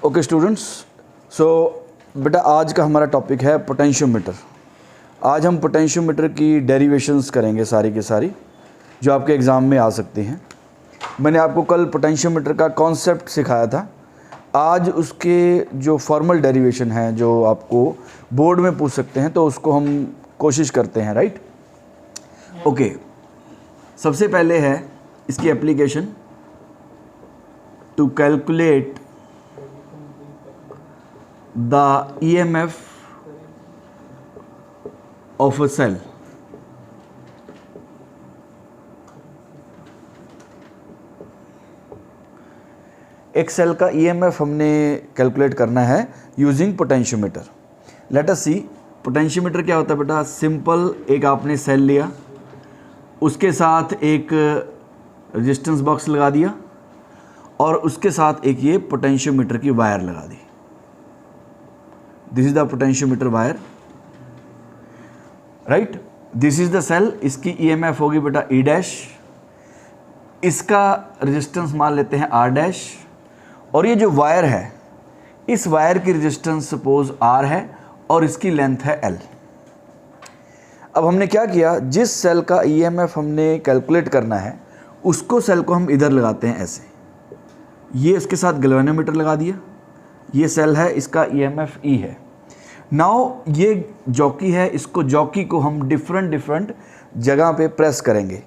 Okay students, सो बेटा आज का हमारा टॉपिक है पोटेंशियोमीटर। आज हम पोटेंशियोमीटर की डेरिवेशंस करेंगे सारी की सारी, जो आपके एग्ज़ाम में आ सकती हैं। मैंने आपको कल पोटेंशियोमीटर का कॉन्सेप्ट सिखाया था। आज उसके जो फॉर्मल डेरिवेशन हैं जो आपको बोर्ड में पूछ सकते हैं, तो उसको हम कोशिश करते हैं, राइट। ओके, सबसे पहले है इसकी application to calculate the EMF of a cell। एक सेल का EMF हमने कैलकुलेट करना है using potentiometer. Let us see, potentiometer क्या होता है बेटा। सिंपल, एक आपने सेल लिया, उसके साथ एक रेजिस्टेंस बॉक्स लगा दिया और उसके साथ एक ये पोटेंशियोमीटर की वायर लगा दी। This is the potentiometer wire, right. This is the cell. इसकी EMF होगी बेटा E डैश, इसका रेजिस्टेंस मान लेते हैं R डैश, और ये जो वायर है, इस वायर की रेजिस्टेंस सपोज R है और इसकी लेंथ है L। अब हमने क्या किया, जिस सेल का EMF हमने कैलकुलेट करना है उसको सेल को हम इधर लगाते हैं ऐसे। ये इसके साथ गैल्वेनोमीटर लगा दिया। ये सेल है, इसका EMF E है। नाउ ये जॉकी है, इसको जॉकी को हम डिफरेंट जगह पे प्रेस करेंगे।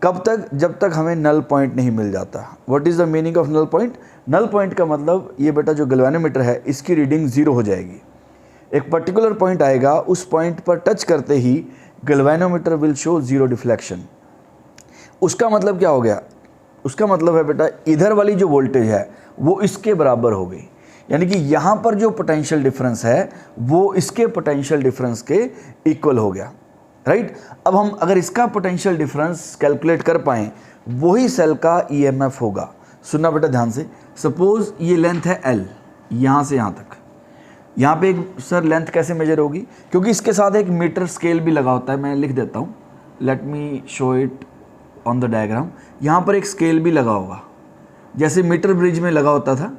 कब तक? जब तक हमें नल पॉइंट नहीं मिल जाता। What is the meaning of null point? Null point का मतलब ये बेटा जो गैल्वेनोमीटर है इसकी रीडिंग 0 हो जाएगी। एक पर्टिकुलर पॉइंट आएगा, उस पॉइंट पर टच करते ही गैल्वेनोमीटर विल शो 0 डिफ्लेक्शन। उसका मतलब क्या हो गया? उसका मतलब है बेटा इधर वाली जो वोल्टेज है वो इसके बराबर हो गई, यानी कि यहाँ पर जो पोटेंशियल डिफरेंस है वो इसके पोटेंशियल डिफरेंस के इक्वल हो गया, राइट। अब हम अगर इसका पोटेंशियल डिफरेंस कैलकुलेट कर पाएँ, वही सेल का EMF होगा। सुनना बेटा ध्यान से। सपोज ये लेंथ है L, यहाँ से यहाँ तक। यहाँ पे एक सर लेंथ कैसे मेजर होगी, क्योंकि इसके साथ एक मीटर स्केल भी लगा होता है। मैं लिख देता हूँ, let me show it on the diagram. यहाँ पर एक स्केल भी लगा होगा, जैसे मीटर ब्रिज में लगा होता था।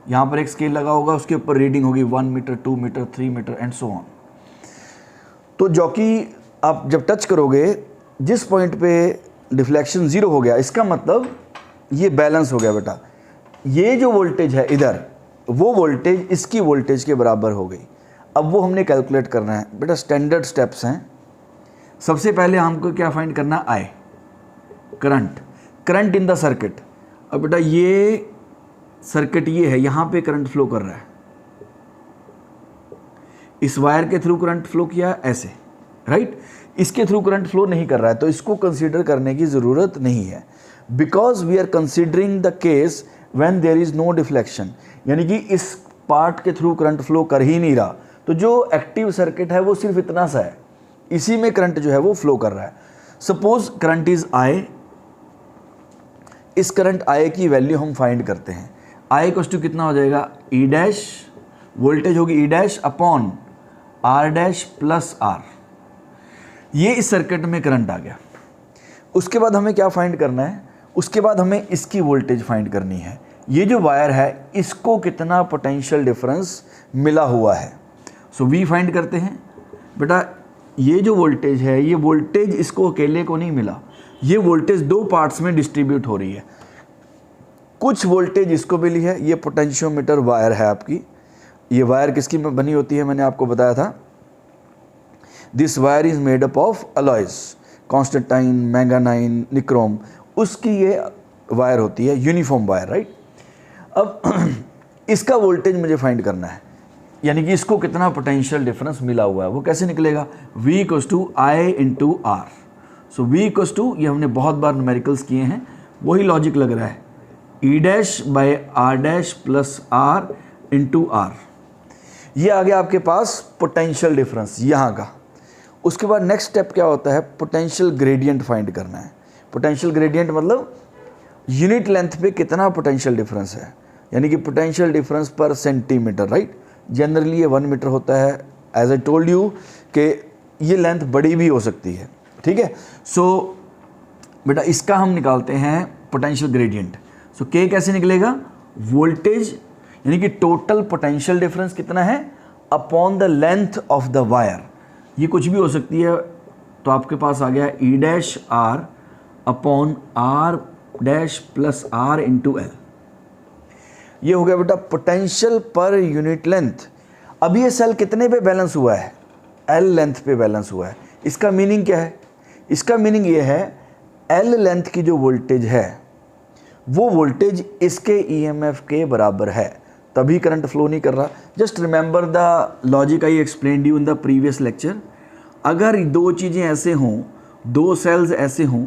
यहाँ पर एक स्केल लगा होगा, उसके ऊपर रीडिंग होगी 1 metre, 2 metre, 3 metre and so on. तो जॉकी आप जब टच करोगे, जिस पॉइंट पे डिफ्लेक्शन 0 हो गया, इसका मतलब ये बैलेंस हो गया बेटा। ये जो वोल्टेज है इधर, वो वोल्टेज इसकी वोल्टेज के बराबर हो गई। अब वो हमने कैलकुलेट करना है बेटा। स्टैंडर्ड स्टेप्स हैं। सबसे पहले हमको क्या फाइंड करना? I, current in the circuit. अब बेटा ये सर्किट ये है, यहाँ पे करंट फ्लो कर रहा है, इस वायर के थ्रू करंट फ्लो किया ऐसे, राइट। इसके थ्रू करंट फ्लो नहीं कर रहा है, तो इसको कंसीडर करने की ज़रूरत नहीं है, because we are considering the case when there is no deflection, यानी कि इस पार्ट के थ्रू करंट फ्लो कर ही नहीं रहा। तो जो एक्टिव सर्किट है वो सिर्फ इतना सा है, इसी में करंट जो है वो फ्लो कर रहा है। Suppose current is I। इस करंट I की वैल्यू हम फाइंड करते हैं। I इक्वल्स टू कितना हो जाएगा? E डैश, वोल्टेज होगी E dash upon R dash plus R। ये इस सर्किट में करंट आ गया। उसके बाद हमें क्या फाइंड करना है? उसके बाद हमें इसकी वोल्टेज फाइंड करनी है। ये जो वायर है, इसको कितना पोटेंशियल डिफरेंस मिला हुआ है। सो V फाइंड करते हैं। बेटा ये जो वोल्टेज है, ये वोल्टेज इसको अकेले को नहीं मिला, ये वोल्टेज 2 पार्ट्स में डिस्ट्रीब्यूट हो रही है। कुछ वोल्टेज इसको मिली है, ये पोटेंशियोमीटर वायर है आपकी। ये वायर किसकी बनी होती है, मैंने आपको बताया था। This wire is made up of alloys, constantan, manganin, nichrome, उसकी ये वायर होती है, यूनिफॉर्म वायर, राइट। अब इसका वोल्टेज मुझे फाइंड करना है, यानी कि इसको कितना पोटेंशियल डिफरेंस मिला हुआ है। वो कैसे निकलेगा? V equals to I into R। So V equals to, ये हमने बहुत बार न्यूमेरिकल्स किए हैं, वही लॉजिक लग रहा है, E dash by R dash plus R into R। ये आ गया आपके पास पोटेंशियल डिफरेंस यहाँ का। उसके बाद नेक्स्ट स्टेप क्या होता है? पोटेंशियल ग्रेडियंट फाइंड करना है। पोटेंशियल ग्रेडियंट मतलब यूनिट लेंथ पे कितना पोटेंशियल डिफरेंस है, यानी कि पोटेंशियल डिफरेंस पर सेंटीमीटर, राइट। जनरली ये 1 मीटर होता है। एज आई टोल्ड यू कि ये लेंथ बड़ी भी हो सकती है, ठीक है। सो बेटा इसका हम निकालते हैं पोटेंशियल ग्रेडियंट। सो के कैसे निकलेगा, वोल्टेज यानी कि टोटल पोटेंशियल डिफरेंस कितना है upon the length of the wire. ये कुछ भी हो सकती है, तो आपके पास आ गया E dash R upon R dash plus R into L. ये हो गया बेटा पोटेंशियल पर यूनिट लेंथ। अब ये सेल कितने पे बैलेंस हुआ है, एल लेंथ पे बैलेंस हुआ है। इसका मीनिंग क्या है, इसका मीनिंग ये है एल लेंथ की जो वोल्टेज है वो वोल्टेज इसके ईएमएफ के बराबर है, तभी करंट फ्लो नहीं कर रहा। Just remember the logic I explained you in the previous lecture. अगर दो चीज़ें ऐसे हों, दो सेल्स ऐसे हों,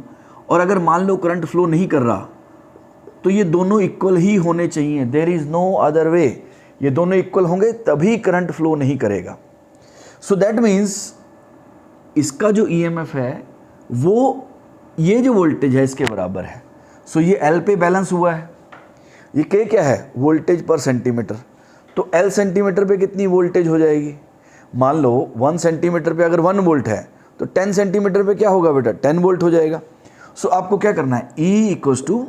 और अगर मान लो करंट फ्लो नहीं कर रहा, तो ये दोनों इक्वल ही होने चाहिए। There is no other way. ये दोनों इक्वल होंगे तभी करंट फ्लो नहीं करेगा। सो दैट मीन्स इसका जो ईएमएफ है वो ये जो वोल्टेज है इसके बराबर है। सो ये एल पे बैलेंस हुआ है। ये के क्या है, वोल्टेज पर सेंटीमीटर। तो एल सेंटीमीटर पे कितनी वोल्टेज हो जाएगी, मान लो 1 सेंटीमीटर पे अगर 1 वोल्ट है तो 10 सेंटीमीटर पे क्या होगा बेटा, 10 वोल्ट हो जाएगा। सो आपको क्या करना है, E equals to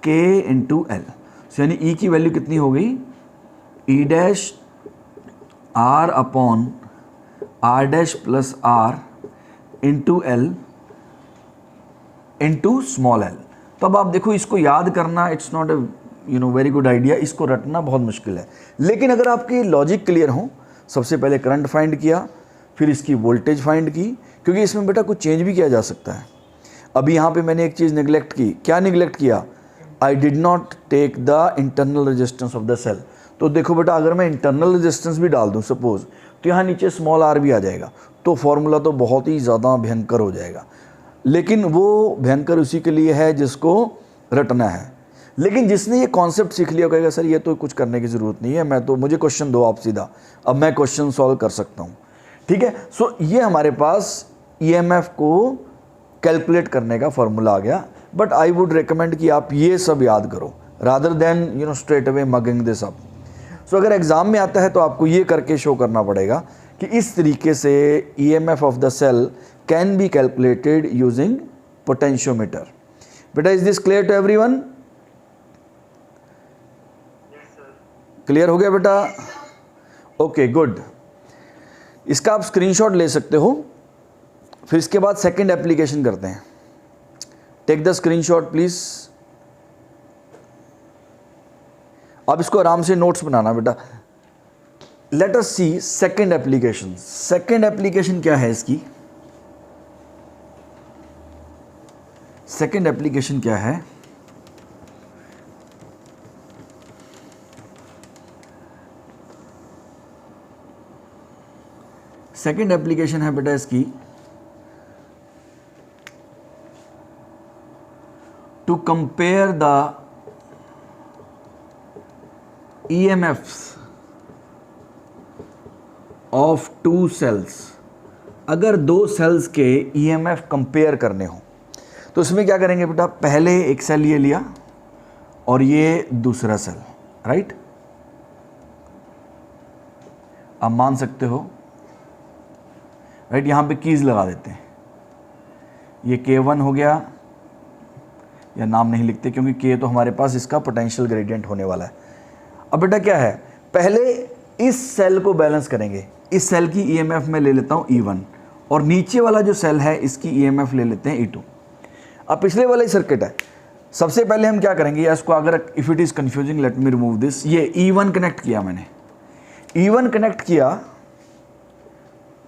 K into L. So यानी E की वैल्यू कितनी हो गई, E dash R upon R dash plus R into L into small L. तो अब आप देखो इसको याद करना it's not a very good idea, इसको रटना बहुत मुश्किल है। लेकिन अगर आपकी लॉजिक क्लियर हो, सबसे पहले करंट फाइंड किया, फिर इसकी वोल्टेज फाइंड की, क्योंकि इसमें बेटा कुछ चेंज भी किया जा सकता है। अभी यहाँ पे मैंने एक चीज़ निगलेक्ट की, क्या निगलेक्ट किया, I did not take the internal resistance of the cell. तो देखो बेटा अगर मैं इंटरनल रेजिस्टेंस भी डाल दूँ सपोज, तो यहाँ नीचे स्मॉल आर भी आ जाएगा, तो फॉर्मूला तो बहुत ही ज़्यादा भयंकर हो जाएगा। लेकिन वो भयंकर उसी के लिए है जिसको रटना है। लेकिन जिसने ये कॉन्सेप्ट सीख लिया कहेगा सर ये तो कुछ करने की ज़रूरत नहीं है, मैं तो, मुझे क्वेश्चन दो आप सीधा, अब मैं क्वेश्चन सॉल्व कर सकता हूँ। ठीक है, सो ये हमारे पास ईएमएफ को कैलकुलेट करने का फॉर्मूला आ गया। बट आई वुड रिकमेंड कि आप ये सब याद करो rather than straight away mugging this up. So अगर एग्ज़ाम में आता है तो आपको ये करके शो करना पड़ेगा कि इस तरीके से EMF of the cell can be calculated using potentiometer. बेटा is this clear to everyone? Clear हो गया बेटा? Okay good. इसका आप स्क्रीनशॉट ले सकते हो। फिर इसके बाद सेकंड एप्लीकेशन करते हैं। Take the screenshot please. आप इसको आराम से नोट्स बनाना बेटा। Let us see second application. Second application क्या है इसकी, सेकंड एप्लीकेशन क्या है, सेकंड एप्लीकेशन है बेटा इसकी to compare the EMFs of two cells. अगर दो सेल्स के EMF कंपेयर करने हो तो उसमें क्या करेंगे बेटा, पहले एक सेल ये लिया और ये दूसरा सेल, राइट। आप मान सकते हो, राइट, यहाँ पे कीज लगा देते हैं। ये K1 हो गया, या नाम नहीं लिखते क्योंकि K तो हमारे पास इसका पोटेंशियल ग्रेडियंट होने वाला है। अब बेटा क्या है, पहले इस सेल को बैलेंस करेंगे। इस सेल की ईएमएफ में ले लेता हूँ E1 और नीचे वाला जो सेल है इसकी ईएमएफ ले लेते हैं E2। अब पिछले वाला ही सर्किट है। सबसे पहले हम क्या करेंगे, या इसको अगर if it is confusing let me remove this. ये E1 कनेक्ट किया मैंने, E1 कनेक्ट किया,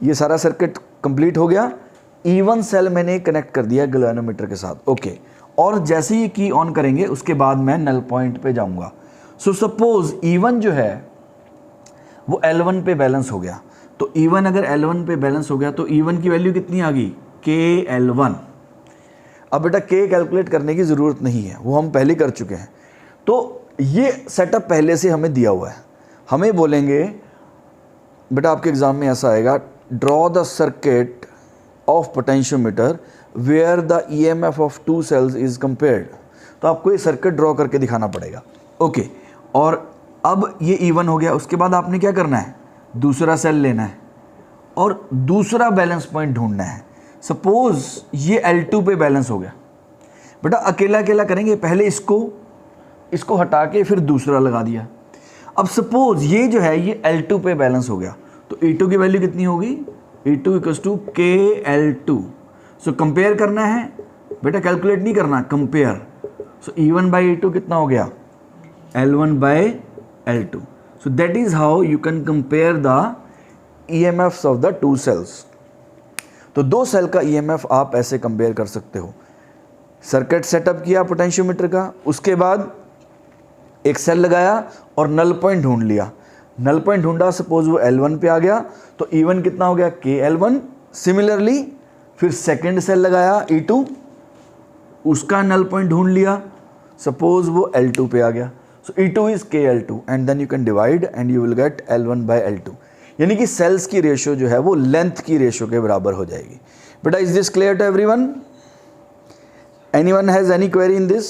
ये सारा सर्किट कंप्लीट हो गया। E1 सेल मैंने कनेक्ट कर दिया गैल्वेनोमीटर के साथ, ओके। और जैसे ही की ऑन करेंगे उसके बाद मैं नल पॉइंट पे जाऊंगा। सो सपोज E1 जो है वो L1 पे बैलेंस हो गया। तो E1 अगर L1 पे बैलेंस हो गया तो E1 की वैल्यू कितनी आ गई, KL1। अब बेटा K कैलकुलेट करने की ज़रूरत नहीं है, वो हम पहले कर चुके हैं। तो ये सेटअप पहले से हमें दिया हुआ है। हमें बोलेंगे बेटा, आपके एग्ज़ाम में ऐसा आएगा, draw the circuit of potentiometer where the EMF of two cells is compared. तो आपको ये सर्किट ड्रॉ करके दिखाना पड़ेगा, ओके। और अब ये E1 हो गया, उसके बाद आपने क्या करना है, दूसरा सेल लेना है और दूसरा बैलेंस पॉइंट ढूंढना है। सपोज ये L2 पे बैलेंस हो गया, बेटा अकेला अकेला करेंगे, पहले इसको हटा के फिर दूसरा लगा दिया। अब सपोज ये जो है ये L2 पे बैलेंस हो गया, तो E2 की वैल्यू कितनी होगी, E2 equals to KL2। So compare करना है बेटा, कैलकुलेट नहीं करना, compare. So E1 by E2 कितना हो गया, L1 by L2। So that is how you can compare the EMFs of the two cells. तो दो सेल का EMF आप ऐसे कंपेयर कर सकते हो। सर्किट सेटअप किया पोटेंशियोमीटर का, उसके बाद एक सेल लगाया और नल पॉइंट ढूंढ लिया। नल पॉइंट ढूंढा, सपोज वो L1 पे आ गया, तो E1 कितना हो गया, KL1। सिमिलरली फिर सेकेंड सेल लगाया E2, उसका नल पॉइंट ढूंढ लिया, सपोज वो L2 पे आ गया, so E2 is KL2 and then you can divide and you will get L1 by L2। यानी कि सेल्स की रेशियो जो है वो लेंथ की रेशियो के बराबर हो जाएगी। बेटा is this clear to everyone? Anyone has any query in this?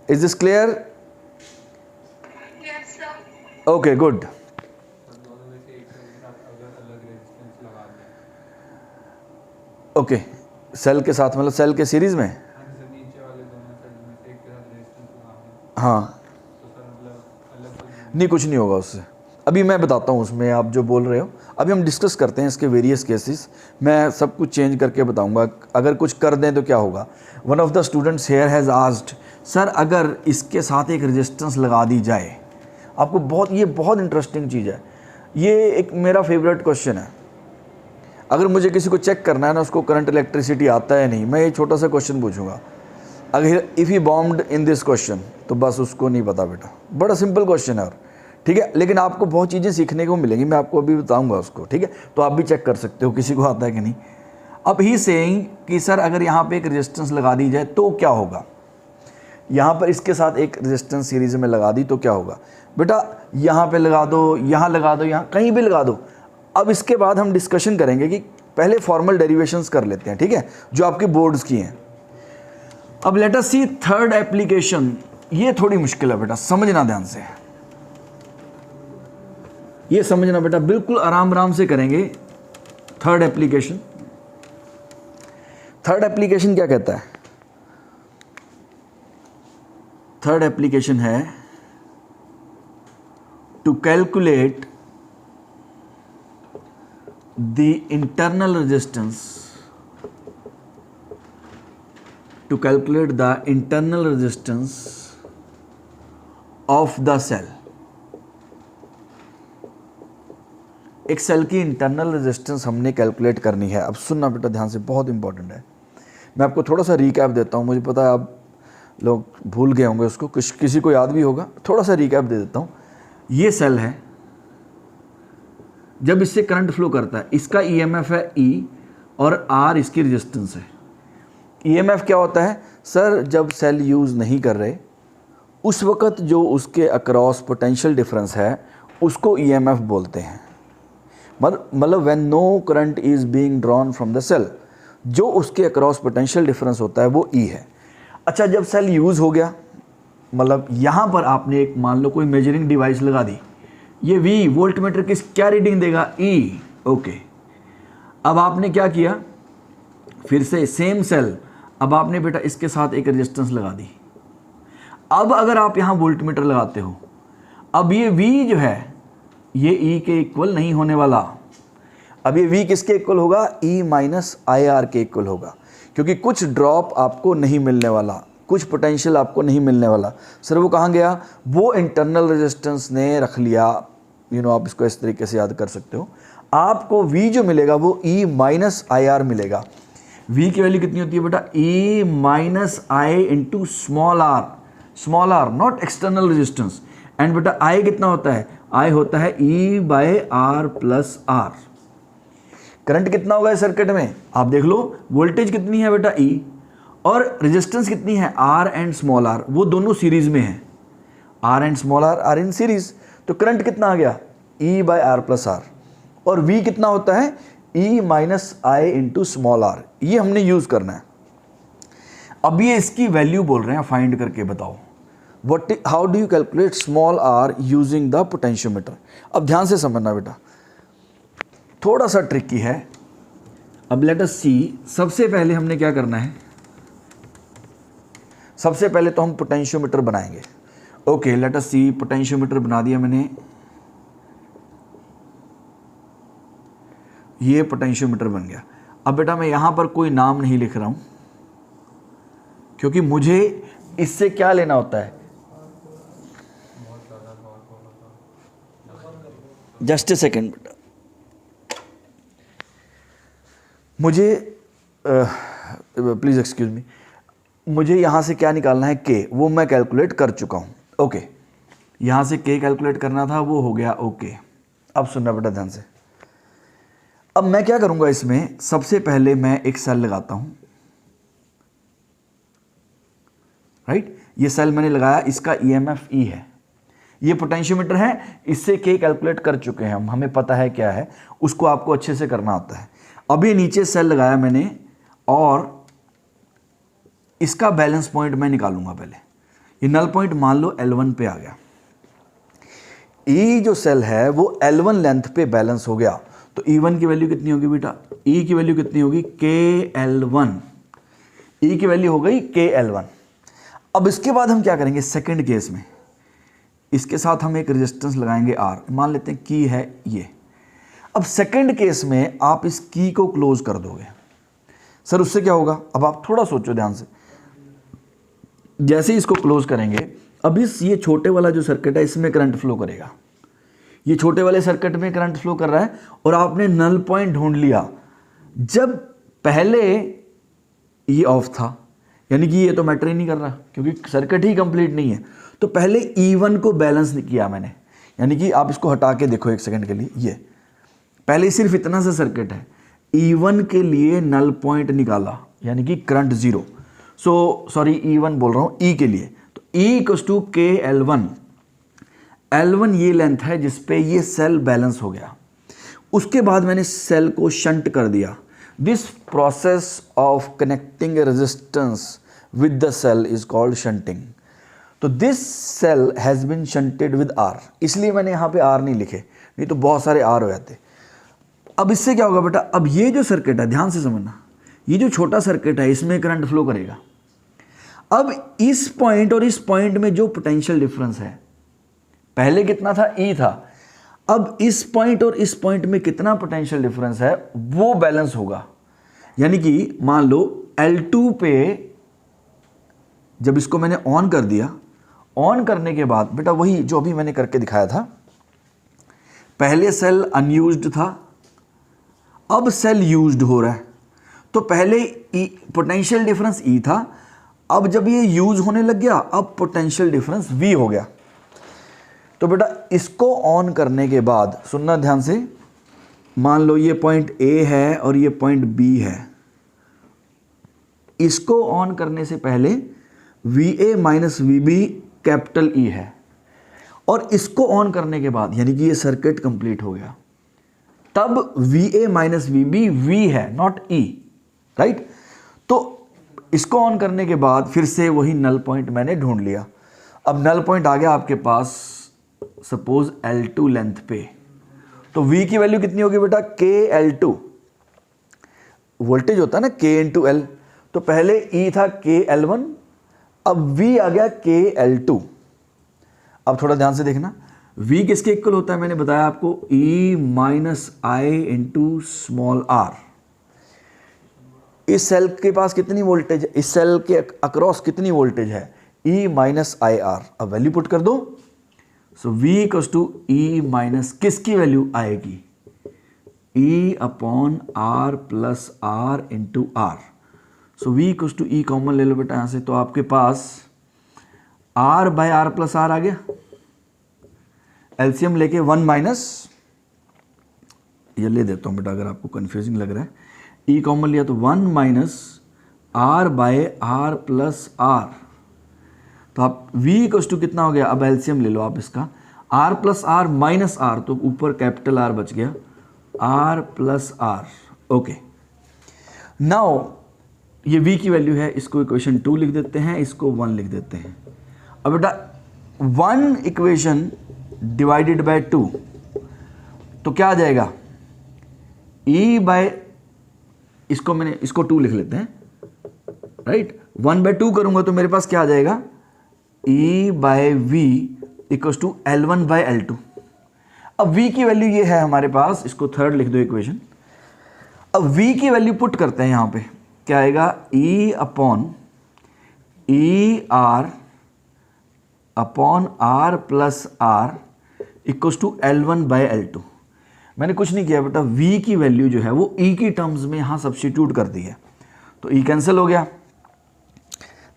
Is this clear? Yes, sir. Okay good. Okay, cell के साथ मतलब सेल के सीरीज में, हाँ नहीं कुछ नहीं होगा उससे। अभी मैं बताता हूँ उसमें आप जो बोल रहे हो, अभी हम डिस्कस करते हैं इसके वेरियस केसेस। मैं सब कुछ चेंज करके बताऊंगा, अगर कुछ कर दें तो क्या होगा। One of the students hair has asked, sir अगर इसके साथ एक रेजिस्टेंस लगा दी जाए, आपको ये बहुत इंटरेस्टिंग चीज़ है, ये एक मेरा फेवरेट क्वेश्चन है। अगर मुझे किसी को चेक करना है ना उसको करंट इलेक्ट्रिसिटी आता है नहीं, मैं ये छोटा सा क्वेश्चन पूछूंगा, अगर if he bombed in this question, तो बस उसको नहीं पता बेटा। बड़ा सिंपल क्वेश्चन है और ठीक है, लेकिन आपको बहुत चीज़ें सीखने को मिलेंगी, मैं आपको अभी बताऊंगा उसको, ठीक है। तो आप भी चेक कर सकते हो किसी को आता है कि नहीं। अब ही सेइंग कि सर अगर यहाँ पे एक रेजिस्टेंस लगा दी जाए तो क्या होगा, यहाँ पर इसके साथ एक रेजिस्टेंस सीरीज में लगा दी तो क्या होगा। बेटा यहाँ पे लगा दो, यहाँ लगा दो, यहाँ कहीं भी लगा दो। अब इसके बाद हम डिस्कशन करेंगे कि पहले फॉर्मल डेरिवेशंस कर लेते हैं, ठीक है, जो आपके बोर्ड्स की हैं। अब लेट अस सी थर्ड एप्लीकेशन। ये थोड़ी मुश्किल है बेटा, समझना ध्यान से, ये समझना बेटा, बिल्कुल आराम से करेंगे। थर्ड एप्लीकेशन, थर्ड एप्लीकेशन क्या कहता है, थर्ड एप्लीकेशन है to calculate the internal resistance, to calculate the internal resistance of the cell। एक सेल की इंटरनल रेजिस्टेंस हमने कैलकुलेट करनी है। अब सुनना बेटा ध्यान से, बहुत इंपॉर्टेंट है। मैं आपको थोड़ा सा रिकैप देता हूँ, मुझे पता है आप लोग भूल गए होंगे उसको, किसी को याद भी होगा, थोड़ा सा रिकैप दे देता हूँ। ये सेल है, जब इससे करंट फ्लो करता है, इसका EMF है E और R इसकी रेजिस्टेंस है। EMF क्या होता है सर, जब सेल यूज़ नहीं कर रहे उस वक़्त जो उसके अक्रॉस पोटेंशियल डिफरेंस है उसको EMF बोलते हैं। मतलब when no current is being drawn from the cell, जो उसके अक्रॉस पोटेंशियल डिफरेंस होता है वो E है। अच्छा, जब सेल यूज़ हो गया, मतलब यहाँ पर आपने एक मान लो कोई मेजरिंग डिवाइस लगा दी, ये V वोल्ट मीटर किस क्या रीडिंग देगा, E। ओके, अब आपने क्या किया, फिर से सेम सेल, अब आपने बेटा इसके साथ एक रेजिस्टेंस लगा दी। अब अगर आप यहाँ वोल्ट मीटर लगाते हो, अब ये V जो है ये E के इक्वल नहीं होने वाला। अब ये V किसके इक्वल होगा, E माइनस IR के इक्वल होगा, क्योंकि कुछ ड्रॉप आपको नहीं मिलने वाला, कुछ पोटेंशियल आपको नहीं मिलने वाला। सर वो कहाँ गया, वो इंटरनल रेजिस्टेंस ने रख लिया। आप इसको इस तरीके से याद कर सकते हो। आपको V जो मिलेगा वो E माइनस IR मिलेगा। V की वैल्यू कितनी होती है बेटा, E minus I into small r not external resistance. And बेटा I कितना होता है, I होता है E by R plus R। Current कितना होगा इस सर्किट में, आप देख लो, वोल्टेज कितनी है बेटा E, और रेजिस्टेंस कितनी है R एंड स्मॉल r, वो दोनों सीरीज में है। R and small r are in series, तो करंट कितना आ गया, E by R plus R। और V कितना होता है, E minus I into small r। ये हमने यूज़ करना है। अब ये इसकी वैल्यू बोल रहे हैं, फाइंड करके बताओ how do you calculate small r using the potentiometer. अब ध्यान से समझना बेटा, थोड़ा सा ट्रिकी है। अब लेट अस सी, सबसे पहले हमने क्या करना है, सबसे पहले तो हम पोटेंशियोमीटर बनाएंगे। Okay, let us see, potentiometer बना दिया मैंने, ये पोटेंशियोमीटर बन गया। अब बेटा मैं यहां पर कोई नाम नहीं लिख रहा हूं, क्योंकि मुझे इससे क्या लेना होता है, जस्ट ए सेकेंड बेटा, मुझे प्लीज एक्सक्यूज मी, मुझे यहां से क्या निकालना है, के, वो मैं कैलकुलेट कर चुका हूं। ओके, यहां से के कैलकुलेट करना था, वो हो गया। ओके, अब सुनना बेटा ध्यान से। अब मैं क्या करूंगा, इसमें सबसे पहले मैं एक सेल लगाता हूं, राइट। ये सेल मैंने लगाया, इसका ईएमएफ ई है, ये पोटेंशियोमीटर है, इससे के कैलकुलेट कर चुके हैं हम, हमें पता है क्या है, उसको आपको अच्छे से करना होता है। अब ये नीचे सेल लगाया मैंने, और इसका बैलेंस पॉइंट मैं निकालूंगा पहले। ये नल पॉइंट मान लो L1 पे आ गया, ई जो सेल है वो L1 लेंथ पे बैलेंस हो गया, तो E1 की वैल्यू कितनी होगी बेटा, ई की वैल्यू कितनी होगी, KL1, ई की वैल्यू हो गई KL1। अब इसके बाद हम क्या करेंगे, सेकंड केस में इसके साथ हम एक रेजिस्टेंस लगाएंगे R, मान लेते हैं की है ये। अब सेकंड केस में आप इस की को क्लोज कर दोगे, सर उससे क्या होगा, अब आप थोड़ा सोचो ध्यान से। जैसे ही इसको क्लोज करेंगे, अब इस ये छोटे वाला जो सर्किट है इसमें करंट फ्लो करेगा, ये छोटे वाले सर्किट में करंट फ्लो कर रहा है, और आपने नल पॉइंट ढूंढ लिया। जब पहले ये ऑफ था, यानी कि ये तो मैटर ही नहीं कर रहा, क्योंकि सर्किट ही कंप्लीट नहीं है, तो पहले E1 को बैलेंस नहीं किया मैंने, यानी कि आप इसको हटा के देखो एक सेकंड के लिए, ये पहले सिर्फ इतना सा सर्किट है, E1 के लिए नल पॉइंट निकाला, यानी कि करंट जीरो, सॉरी E1 बोल रहा हूं, E के लिए, तो E = KL1, L1 ये लेंथ है जिसपे ये सेल बैलेंस हो गया। उसके बाद मैंने सेल को शंट कर दिया। This process of connecting a resistance with the cell is called shunting. तो this cell has been shunted with R, इसलिए मैंने यहाँ पे R नहीं लिखे, नहीं तो बहुत सारे R हो जाते। अब इससे क्या होगा बेटा, अब ये जो सर्किट है, ध्यान से समझना, ये जो छोटा सर्किट है इसमें करंट फ्लो करेगा। अब इस पॉइंट और इस पॉइंट में जो पोटेंशियल डिफरेंस है, पहले कितना था, E था, अब इस पॉइंट और इस पॉइंट में कितना पोटेंशियल डिफरेंस है वो बैलेंस होगा। यानी कि मान लो L2 पे जब इसको मैंने ऑन कर दिया, ऑन करने के बाद बेटा वही जो अभी मैंने करके दिखाया था, पहले सेल अनयूज्ड था, अब सेल यूज्ड हो रहा है, तो पहले पोटेंशियल डिफरेंस E था, अब जब ये यूज होने लग गया, अब पोटेंशियल डिफरेंस V हो गया। तो बेटा इसको ऑन करने के बाद सुनना ध्यान से, मान लो ये पॉइंट A है और ये पॉइंट B है, इसको ऑन करने से पहले VA minus VB capital E है, और इसको ऑन करने के बाद यानी कि ये सर्किट कंप्लीट हो गया, तब VA माइनस VB V है, नॉट E, राइट। तो इसको ऑन करने के बाद फिर से वही नल पॉइंट मैंने ढूंढ लिया। अब नल पॉइंट आ गया आपके पास सपोज L2 लेंथ पे, तो V की वैल्यू कितनी होगी बेटा, KL2, वोल्टेज होता है ना K इंटू L, तो पहले E था KL1, अब V आ गया KL2। अब थोड़ा ध्यान से देखना, V किसके इक्वल होता है, मैंने बताया आपको, E minus I into small r। इस सेल के पास कितनी वोल्टेज है, इस सेल के अक्रॉस कितनी वोल्टेज है, E माइनस IR। अब वैल्यू पुट कर दो, सो V = E माइनस किसकी वैल्यू आएगी, E upon R plus R into R। So V = E common ले लो बेटा यहाँ से, तो आपके पास R by R plus R आ गया, एलसीएम लेके 1 माइनस, ये ले देता हूँ बेटा अगर आपको कंफ्यूजिंग लग रहा है, E कॉमन लिया तो 1 minus R by R plus R, तो आप V = कितना हो गया, अब एलसीएम ले लो आप इसका, R plus R minus R, तो ऊपर कैपिटल R बच गया, R plus R। Okay, now ये V की वैल्यू है, इसको इक्वेशन 2 लिख देते हैं, इसको 1 लिख देते हैं। अब बेटा 1 इक्वेशन डिवाइडेड बाय 2, तो क्या आ जाएगा, E बाय, इसको 2 लिख लेते हैं, राइट, 1/2 करूंगा तो मेरे पास क्या आ जाएगा, E/V इक्वल्स टू L1/L2। अब V की वैल्यू ये है हमारे पास, इसको थर्ड लिख दो इक्वेशन। अब V की वैल्यू पुट करते हैं यहाँ पे, क्या आएगा, E/R/R इक्वल्स टू L1/L2। मैंने कुछ नहीं किया बेटा, V की वैल्यू जो है वो E की टर्म्स में यहाँ सब्स्टिट्यूट कर दी है, तो E कैंसिल हो गया।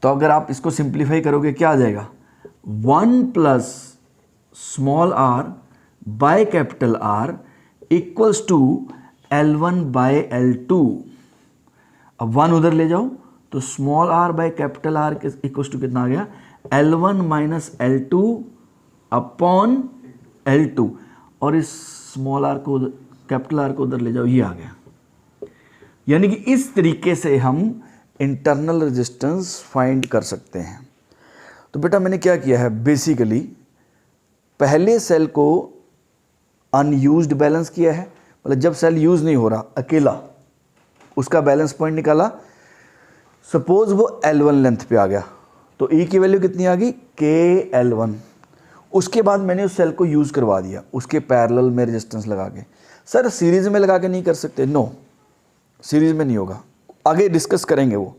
तो अगर आप इसको सिंप्लीफाई करोगे क्या आ जाएगा, 1 plus small r by capital R equals to L1/L2। अब 1 उधर ले जाओ तो small r by capital R equals to कितना आ गया, L1 minus L2 upon L2, और इस स्मॉल r को कैपिटल R को उधर ले जाओ, ये आ गया। यानी कि इस तरीके से हम इंटरनल रेजिस्टेंस फाइंड कर सकते हैं। तो बेटा मैंने क्या किया है, बेसिकली पहले सेल को अनयूज्ड बैलेंस किया है, मतलब जब सेल यूज नहीं हो रहा अकेला, उसका बैलेंस पॉइंट निकाला। सपोज वो L1 लेंथ पे आ गया तो E की वैल्यू कितनी आ गई, KL1। उसके बाद मैंने उस सेल को यूज करवा दिया उसके पैरेलल में रेजिस्टेंस लगा के। सर सीरीज में लगा के नहीं कर सकते, नो सीरीज में नहीं होगा, आगे डिस्कस करेंगे वो।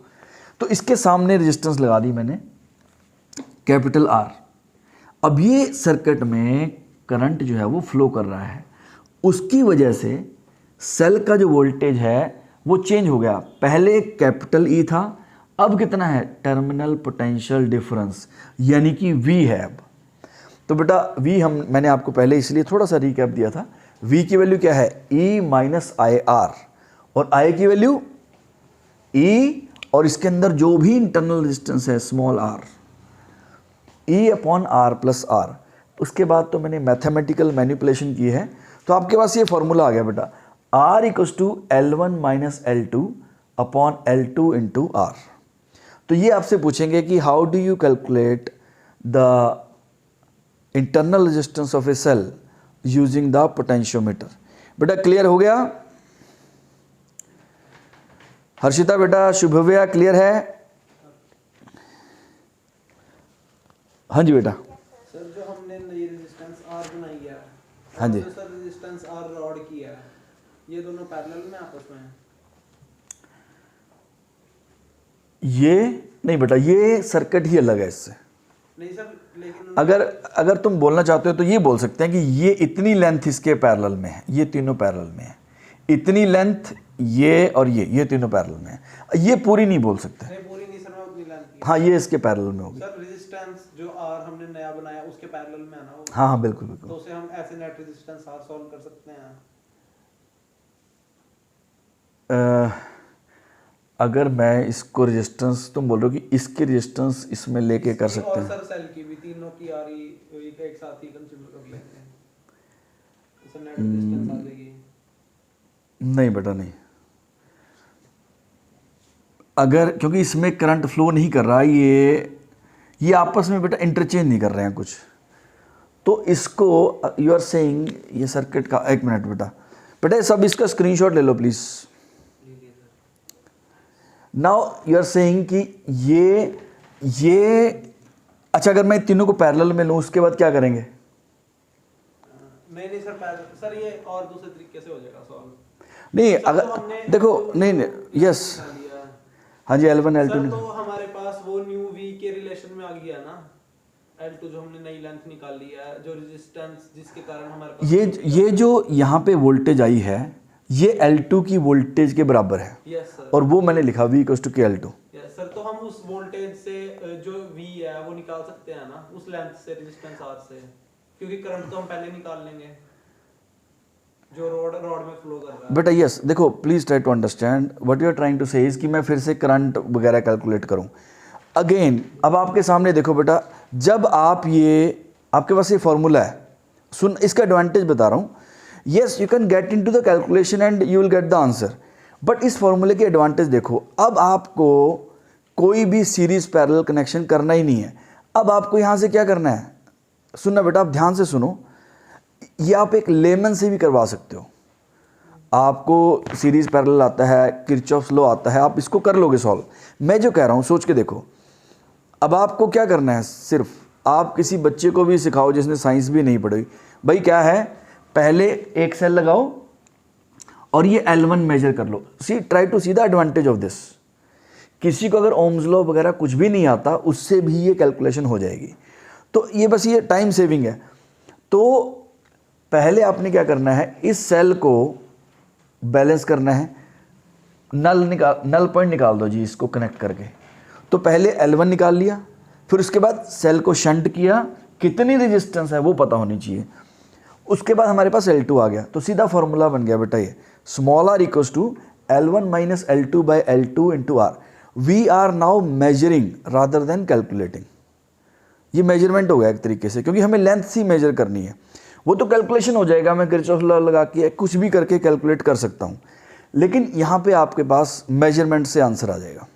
तो इसके सामने रेजिस्टेंस लगा दी मैंने कैपिटल R। अब ये सर्किट में करंट जो है वो फ्लो कर रहा है, उसकी वजह से सेल का जो वोल्टेज है वो चेंज हो गया। पहले कैपिटल E था, अब कितना है, टर्मिनल पोटेंशियल डिफरेंस, यानी कि V है अब। तो बेटा V मैंने आपको पहले इसलिए थोड़ा सा रिकैप दिया था, V की वैल्यू क्या है, E-IR, और I की वैल्यू E, और इसके अंदर जो भी इंटरनल रेजिस्टेंस है small r, E/R plus R। उसके बाद तो मैंने मैथमेटिकल मैनिपुलेशन की है, तो आपके पास ये फॉर्मूला आ गया बेटा, R equals to L1 minus L2 upon L2 into R। तो ये आपसे पूछेंगे कि how do you calculate the internal resistance of a cell using the potentiometer. बेटा क्लियर हो गया, हर्षिता बेटा, शुभव्या क्लियर है? हाँ जी बेटा। सर जो हमने नई रेजिस्टेंस R बनाई है, हाँ जी सर रेजिस्टेंस R रॉड की है, ये दोनों पैरेलल में आपस में हैं? ये नहीं बेटा, ये सर्किट ही अलग है इससे। नहीं सर, लेकिन अगर तुम बोलना चाहते हो तो ये बोल सकते हैं कि ये इतनी लेंथ इसके पैरेलल में है, ये तीनों पैरेलल में है, इतनी लेंथ ये और ये तीनों पैरेलल में है। ये पूरी नहीं बोल सकते। नहीं पूरी नहीं सर, मैं उतनी लेंथ की। हाँ ये इसके पैरेलल में होगी। सर रेजिस्टेंस जो R हमने नया बनाया उसके पैरेलल में है ना वो? हाँ हाँ बिल्कुल बिल्कुल। तो उसे हम ऐसे नेट रेजिस्टेंस R सॉल्व कर सकते हैं? अगर मैं इसको रेजिस्टेंस, तुम बोल रहे हो कि इसकी रेजिस्टेंस इसमें लेके कर सकते हैं, और सर सेल की भी तीनों की RE एक साथ ही कंसीडर कर लेते हैं, तो नेट रेजिस्टेंस आ जाएगी। नहीं बेटा नहीं, अगर क्योंकि इसमें करंट फ्लो नहीं कर रहा, ये आपस में बेटा इंटरचेंज नहीं कर रहे हैं कुछ, तो इसको यू आर सेइंग ये सर्किट का, एक मिनट बेटा सब इसका स्क्रीनशॉट ले लो please. Now you are saying कि ये अच्छा, अगर मैं तीनों को पैरेलल में लूँ उसके बाद क्या करेंगे? नहीं सर ये और दूसरे तरीके से हो जाएगा सॉल्व। नहीं अगर देखो, नहीं यस, हाँ जी L1 L2 सर तो हमारे पास वो न्यू V के रिलेशन में आ गया ना, L2 जो हमने नई लेंथ निकाली है, जो रेजिस्टेंस जिसके कारण हमारे पास ये जो यहाँ पे वोल्टेज आई है ये L2 की वोल्टेज के बराबर है। यस सर, और वो मैंने लिखा V equals to KL2। Yes sir, तो हम उस वोल्टेज से जो V है वो निकाल सकते हैं ना, उस लेंथ से रेजिस्टेंस R से, क्योंकि करंट तो हम पहले निकाल लेंगे जो रॉड में फ्लो कर रहा है। बेटा यस, देखो please try to understand what you are trying to say is कि मैं फिर से करंट वगैरह कैलकुलेट करूं अगेन। अब आपके सामने देखो बेटा, जब आप आपके पास ये फॉर्मूला है, सुन इसका एडवांटेज बता रहा हूँ। Yes you can get into the calculation and you will get the answer, but इस फॉर्मूले के एडवांटेज देखो। अब आपको कोई भी सीरीज पैरेलल कनेक्शन करना ही नहीं है। अब आपको यहाँ से क्या करना है, सुनना बेटा, आप ध्यान से सुनो, ये आप एक लेमन से भी करवा सकते हो। आपको सीरीज पैरेलल आता है, किरचॉफ्स लॉ आता है, आप इसको कर लोगे सॉल्व। मैं जो कह रहा हूँ सोच के देखो, अब आपको क्या करना है, सिर्फ आप किसी बच्चे को भी सिखाओ जिसने साइंस भी नहीं पढ़ी, भाई क्या है, पहले एक सेल लगाओ और ये L1 मेजर कर लो। See try to see the advantage of this. किसी को अगर ओम्स लॉ वगैरह कुछ भी नहीं आता, उससे भी ये कैलकुलेशन हो जाएगी। तो ये बस ये टाइम सेविंग है। तो पहले आपने क्या करना है, इस सेल को बैलेंस करना है, नल पॉइंट निकाल दो जी इसको कनेक्ट करके। तो पहले L1 निकाल लिया, फिर उसके बाद सेल को शंट किया, कितनी रेजिस्टेंस है वो पता होनी चाहिए। उसके बाद हमारे पास L2 आ गया, तो सीधा फॉर्मूला बन गया बेटा ये, small r equals to L1 minus L2 by L2 into R. We are now measuring rather than calculating. ये मेजरमेंट हो गया एक तरीके से, क्योंकि हमें लेंथ ही मेजर करनी है। वो तो कैलकुलेशन हो जाएगा, मैं किरचॉफ लॉ लगा के कुछ भी करके कैलकुलेट कर सकता हूँ, लेकिन यहाँ पे आपके पास मेजरमेंट से आंसर आ जाएगा,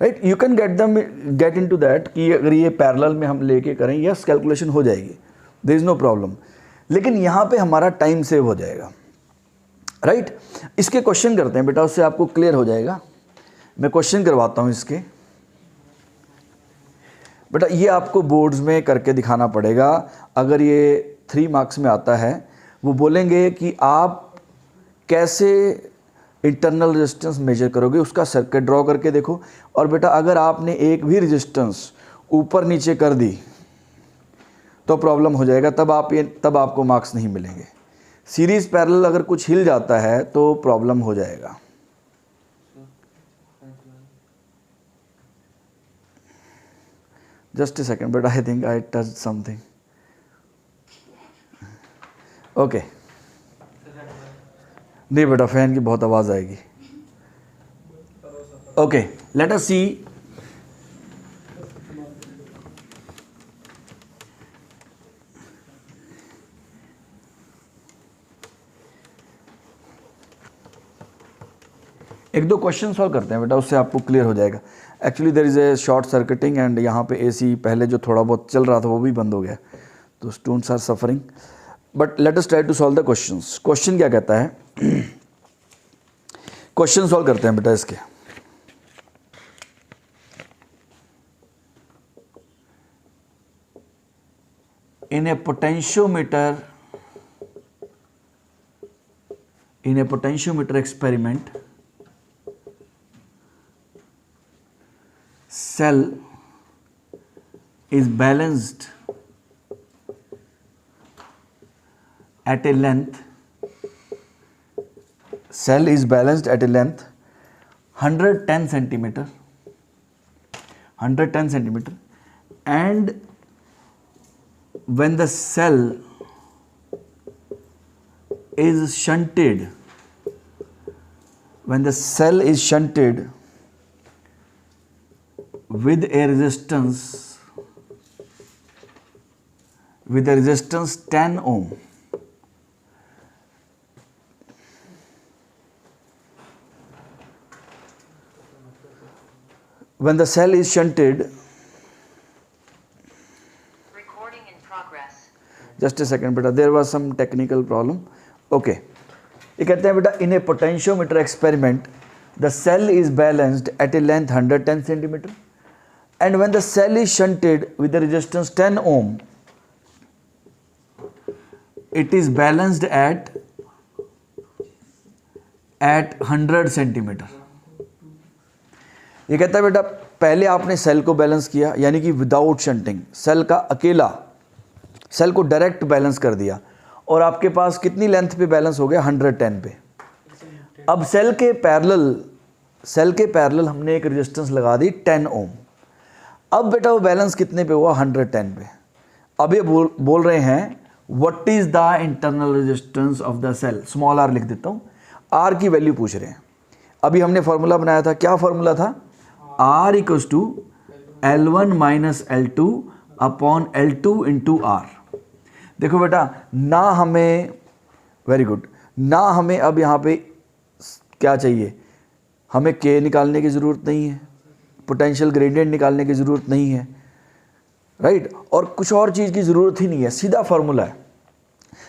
right. You can get into that कि अगर ये पैरेलल में हम लेके करें, यस कैलकुलेशन हो जाएगी, देयर इज़ नो प्रॉब्लम, लेकिन यहाँ पे हमारा टाइम सेव हो जाएगा, राइट। इसके क्वेश्चन करते हैं बेटा, उससे आपको क्लियर हो जाएगा। मैं क्वेश्चन करवाता हूँ इसके। बेटा ये आपको बोर्ड्स में करके दिखाना पड़ेगा। अगर ये 3 मार्क्स में आता है, वो बोलेंगे कि आप कैसे इंटरनल रेजिस्टेंस मेजर करोगे, उसका सर्किट ड्रॉ करके देखो। और बेटा अगर आपने एक भी रेजिस्टेंस ऊपर नीचे कर दी तो प्रॉब्लम हो जाएगा, तब आपको मार्क्स नहीं मिलेंगे। सीरीज पैरेलल अगर कुछ हिल जाता है तो प्रॉब्लम हो जाएगा। जस्ट ए सेकेंड बेटा, I think I touch something. Okay, नहीं बेटा फैन की बहुत आवाज़ आएगी। ओके, लेट अस सी एक दो क्वेश्चन सॉल्व करते हैं बेटा, उससे आपको क्लियर हो जाएगा। Actually there is a short circuiting and यहाँ पे एसी पहले जो थोड़ा बहुत चल रहा था वो भी बंद हो गया, तो students are suffering, but let us try to solve the questions. Question क्या कहता है, क्वेश्चन सॉल्व करते हैं बेटा इसके। In a potentiometer experiment, cell is balanced at a length 110 centimeter, and when the cell is shunted with a resistance 10 ohm, when the cell is shunted, recording in progress, just a second beta, there was some technical problem. Okay, ये कहते हैं बेटा in a potentiometer experiment the cell is balanced at a length 110 centimeter, and when the cell is shunted with the resistance 10 ohm, it is balanced at 100 centimeter. ये कहता है बेटा पहले आपने सेल को बैलेंस किया, यानी कि विदाउट शंटिंग, सेल का अकेला, सेल को डायरेक्ट बैलेंस कर दिया, और आपके पास कितनी लेंथ पे बैलेंस हो गया, 110 पे। अब सेल के पैरेलल हमने एक रेजिस्टेंस लगा दी 10 ओम। अब बेटा वो बैलेंस कितने पे हुआ, 110 पे। अब ये बोल रहे हैं what is the internal resistance of the cell, small R लिख देता हूँ, आर की वैल्यू पूछ रहे हैं। अभी हमने फॉर्मूला बनाया था, क्या फॉर्मूला था, R equals to L1 minus L2 upon L2 into R. देखो बेटा ना हमें, वेरी गुड, ना हमें अब यहाँ पे क्या चाहिए, हमें K निकालने की ज़रूरत नहीं है, पोटेंशियल ग्रेडियंट निकालने की ज़रूरत नहीं है, राइट, और कुछ और चीज़ की ज़रूरत ही नहीं है, सीधा फार्मूला है।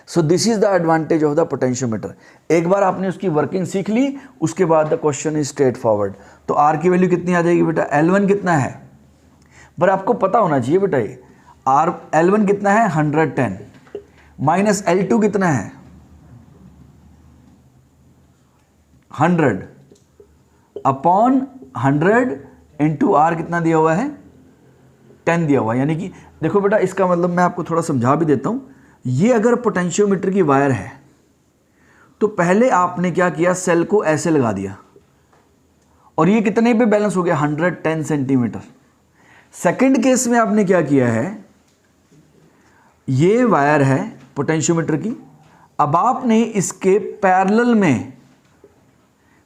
So this is the advantage of the potentiometer. एक बार आपने उसकी वर्किंग सीख ली, उसके बाद the question is straight forward. तो आर की वैल्यू कितनी आ जाएगी बेटा, L1 कितना है, पर आपको पता होना चाहिए बेटा ये आर L1 कितना है 110 माइनस L2 कितना है 100 अपॉन 100 इंटू आर कितना दिया हुआ है 10 दिया हुआ है। यानी कि देखो बेटा इसका मतलब मैं आपको थोड़ा समझा भी देता हूं। ये अगर पोटेंशियोमीटर की वायर है तो पहले आपने क्या किया, सेल को ऐसे लगा दिया और ये कितने पे बैलेंस हो गया 110 सेंटीमीटर। सेकंड केस में आपने क्या किया है, ये वायर है पोटेंशियोमीटर की, अब आपने इसके पैरेलल में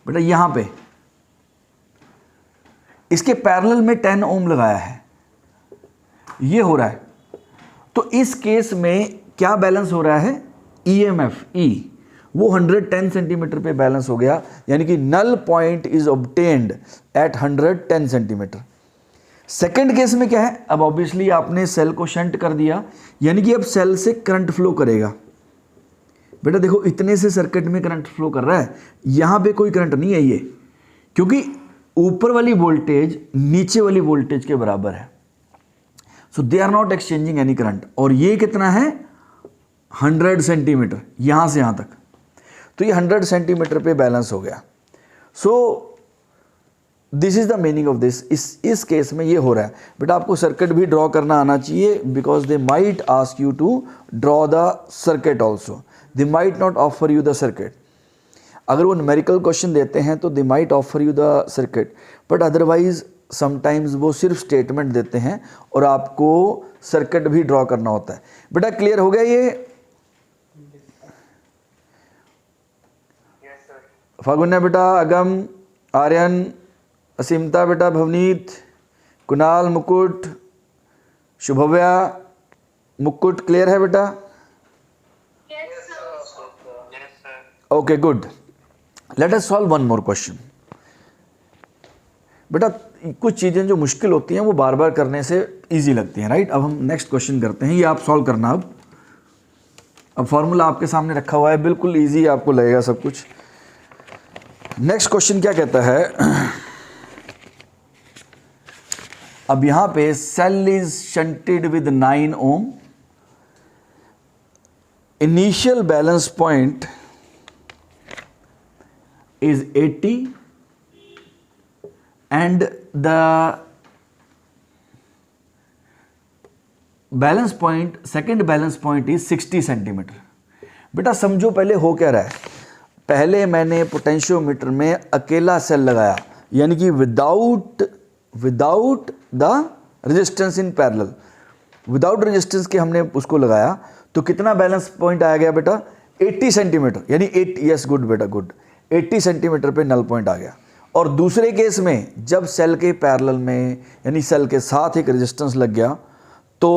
बेटा यहां पे इसके पैरेलल में 10 ओम लगाया है, ये हो रहा है। तो इस केस में क्या बैलेंस हो रहा है, EMF E वो 110 सेंटीमीटर पे बैलेंस हो गया, यानी कि null point is obtained at 110 centimetre. Second case में क्या है, अब ऑब्वियसली आपने सेल को शंट कर दिया, यानी कि अब सेल से करंट फ्लो करेगा। बेटा देखो इतने से सर्किट में करंट फ्लो कर रहा है, यहां पे कोई करंट नहीं है ये, क्योंकि ऊपर वाली वोल्टेज नीचे वाली वोल्टेज के बराबर है। So they are not exchanging any current. और ये कितना है 100 सेंटीमीटर यहां से यहां तक, तो ये 100 सेंटीमीटर पे बैलेंस हो गया। So this is the meaning of this. इस केस में ये हो रहा है। बेटा आपको सर्किट भी ड्रॉ करना आना चाहिए, because they might ask you to draw the circuit also, they might not offer you the circuit. अगर वो न्यूमेरिकल क्वेश्चन देते हैं तो they might offer you the circuit, but otherwise sometimes वो सिर्फ स्टेटमेंट देते हैं और आपको सर्किट भी ड्रॉ करना होता है। बेटा क्लियर हो गया ये? फागुन्या बेटा, अगम, आर्यन, असीमता बेटा, भवनीत, कुणाल, मुकुट, शुभव्या, मुकुट क्लियर है बेटा? Okay good. Late us solve one more question. बेटा कुछ चीज़ें जो मुश्किल होती हैं वो बार बार करने से इजी लगती हैं, राइट। अब हम नेक्स्ट क्वेश्चन करते हैं, ये आप सॉल्व करना। अब फॉर्मूला आपके सामने रखा हुआ है, बिल्कुल इजी आपको लगेगा सब कुछ। नेक्स्ट क्वेश्चन क्या कहता है, अब यहां पे cell is shunted with 9 ohm, initial balance point is 80 and the balance point, second balance point is 60 centimetre. बेटा समझो पहले हो क्या रहा है, पहले मैंने पोटेंशियोमीटर में अकेला सेल लगाया, यानी कि without the resistance in parallel, without resistance के हमने उसको लगाया, तो कितना बैलेंस पॉइंट आया गया बेटा 80 सेंटीमीटर, यानी 8, यस गुड बेटा गुड, 80 सेंटीमीटर पे नल पॉइंट आ गया। और दूसरे केस में जब सेल के पैरेलल में यानी सेल के साथ एक रेजिस्टेंस लग गया तो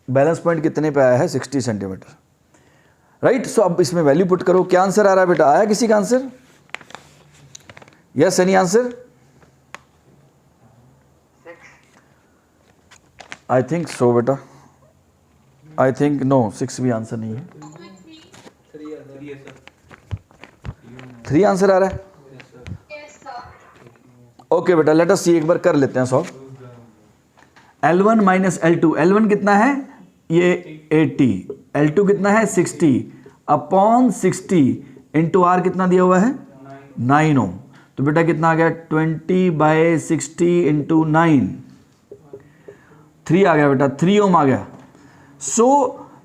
बैलेंस पॉइंट कितने पे आया है 60 सेंटीमीटर, राइट। सो अब इसमें वैल्यू पुट करो, क्या आंसर आ रहा है बेटा, आया किसी का answer? Yes, any answer? I think so बेटा, आई थिंक नो, 6 भी आंसर नहीं है, 3 आंसर आ रहा है। ओके बेटा लेट अस सी, एक बार कर लेते हैं solve. L1 minus L2, L1 कितना है ये 80, L2 कितना है 60 अपॉन 60 इंटू आर कितना दिया हुआ है 9 ओम। तो बेटा कितना आ गया 20/60 इंटू 9, 3 आ गया बेटा, 3 ओम आ गया। सो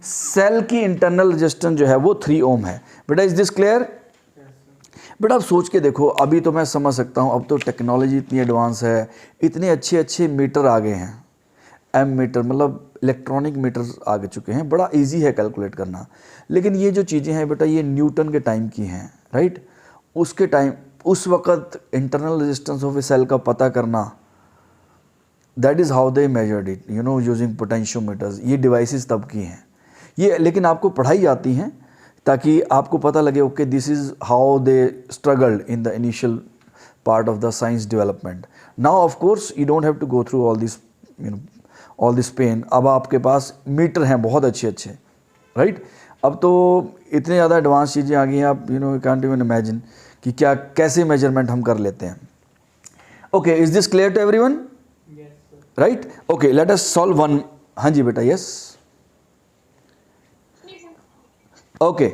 सेल की इंटरनल रेजिस्टेंस जो है वो 3 ओम है। बेटा इज दिस क्लियर? बेटा आप सोच के देखो, अभी तो मैं समझ सकता हूँ, अब तो टेक्नोलॉजी इतनी एडवांस है, इतने अच्छे अच्छे मीटर आ गए हैं, एम मीटर मतलब इलेक्ट्रॉनिक मीटर आ चुके हैं, बड़ा इजी है कैलकुलेट करना। लेकिन ये जो चीज़ें हैं बेटा ये न्यूटन के टाइम की हैं, राइट। उसके टाइम उस वक़्त internal resistance of a cell का पता करना, that is how they measured it, you know, using potentiometers. ये डिवाइसेस तब की हैं ये, लेकिन आपको पढ़ाई जाती हैं ताकि आपको पता लगे okay this is how they struggled in the initial part of the science development. Now of course you don't have to go through all this, you know, all this pain. अब आपके पास मीटर हैं बहुत अच्छे अच्छे, right. अब तो इतने ज़्यादा एडवांस चीज़ें आ गई हैं, आप यू कांट इवन इमेजिन कि क्या कैसे मेजरमेंट हम कर लेते हैं। Okay, is this clear to everyone? Right, okay, let us solve one. हाँ जी बेटा, yes, okay,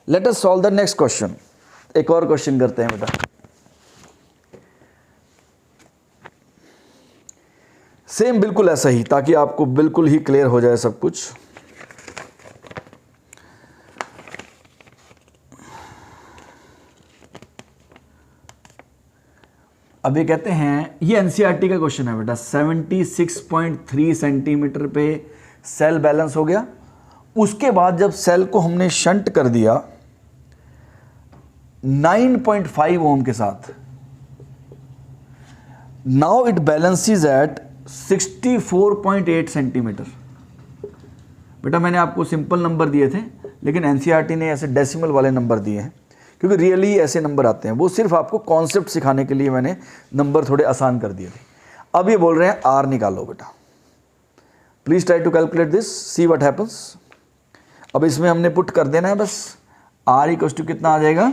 let us solve the next question. एक और क्वेश्चन करते हैं बेटा। सेम बिल्कुल ऐसा ही, ताकि आपको बिल्कुल ही क्लियर हो जाए सब कुछ। अब ये कहते हैं, ये एनसीईआरटी का क्वेश्चन है बेटा, 76.3 सेंटीमीटर पे सेल बैलेंस हो गया। उसके बाद जब सेल को हमने शंट कर दिया 9.5 ओम के साथ, now it balances at 64.8 centimetre. बेटा मैंने आपको सिंपल नंबर दिए थे, लेकिन एनसीईआरटी ने ऐसे डेसिमल वाले नंबर दिए हैं, क्योंकि रियली ऐसे नंबर आते हैं। वो सिर्फ आपको कॉन्सेप्ट सिखाने के लिए मैंने नंबर थोड़े आसान कर दिए थे। अब ये बोल रहे हैं आर निकालो बेटा। Please try to calculate this, see what happens. अब इसमें हमने पुट कर देना है बस, आर इक्वल टू कितना आ जाएगा,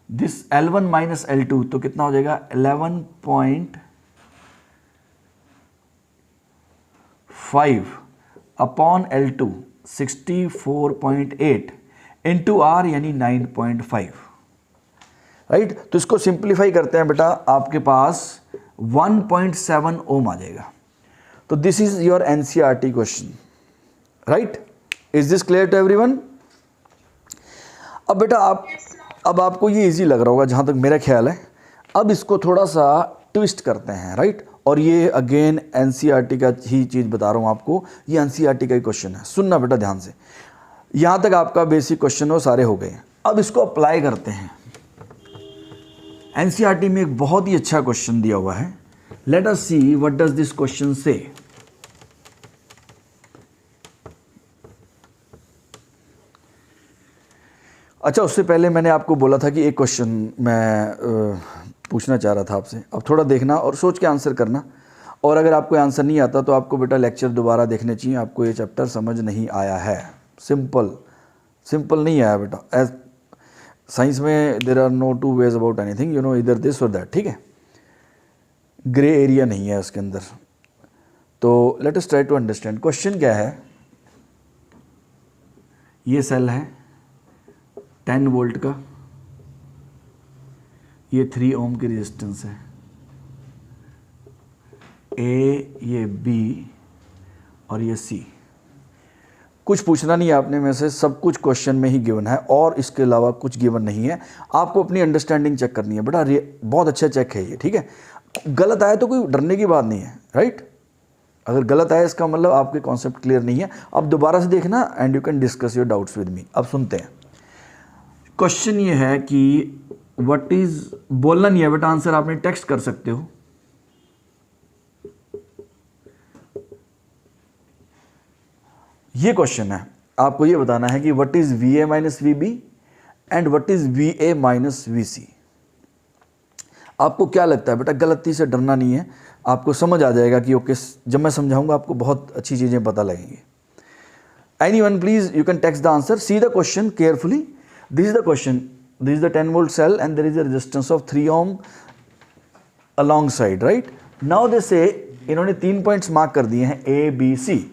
दिस L1 माइनस L2, तो कितना हो जाएगा 11.5 अपॉन L2 64.8 इंटू आर यानी 9.5, राइट। तो इसको सिंप्लीफाई करते हैं बेटा, आपके पास 1.7 ओम आ जाएगा। तो this is your NCERT question, right. Is this clear to everyone? अब बेटा अब आपको ये इजी लग रहा होगा जहाँ तक मेरा ख्याल है। अब इसको थोड़ा सा ट्विस्ट करते हैं, राइट। और ये अगेन एनसीईआरटी का ही चीज़ बता रहा हूँ आपको, ये एनसीईआरटी का ही क्वेश्चन है। सुनना बेटा ध्यान से, यहाँ तक आपका बेसिक क्वेश्चन वो सारे हो गए। अब इसको अप्लाई करते हैं। एनसीईआरटी में एक बहुत ही अच्छा क्वेश्चन दिया हुआ है। Late us see what does this question से। अच्छा, उससे पहले मैंने आपको बोला था कि एक क्वेश्चन मैं पूछना चाह रहा था आपसे। अब थोड़ा देखना और सोच के आंसर करना, और अगर आपको आंसर नहीं आता तो आपको बेटा लेक्चर दोबारा देखने चाहिए। आपको ये चैप्टर समझ नहीं आया है, सिंपल नहीं आया बेटा। एज साइंस में there are no two ways about anything, you know, इधर दिस और दैट, ठीक है। ग्रे एरिया नहीं है उसके अंदर। तो लेट अस ट्राई टू अंडरस्टैंड क्वेश्चन क्या है। ये सेल है 10 वोल्ट का, ये 3 ओम की रेजिस्टेंस है, ए, ये बी और ये सी। कुछ पूछना नहीं है आपने में से, सब कुछ क्वेश्चन में ही गिवन है और इसके अलावा कुछ गिवन नहीं है। आपको अपनी अंडरस्टैंडिंग चेक करनी है बेटा, बहुत अच्छा चेक है ये, ठीक है। गलत आए तो कोई डरने की बात नहीं है, राइट। अगर गलत आए इसका मतलब आपके कॉन्सेप्ट क्लियर नहीं है। अब दोबारा से देखना and you can discuss your doubts with me. अब सुनते हैं। क्वेश्चन ये है कि व्हाट इज, बोलना नहीं है बेटा, आंसर आपने टेक्स्ट कर सकते हो। ये क्वेश्चन है, आपको ये बताना है कि what is V A minus V B and what is V A minus V C. आपको क्या लगता है बेटा? गलती से डरना नहीं है, आपको समझ आ जाएगा कि ओके, जब मैं समझाऊंगा आपको बहुत अच्छी चीजें पता लगेंगी। Anyone please, you can text the answer, see the question carefully. This is the question. This is the 10 volt cell and there is a resistance of 3 ohm alongside, right? Now they say, इन्होंने 3 points mark कर दिए हैं A, B, C.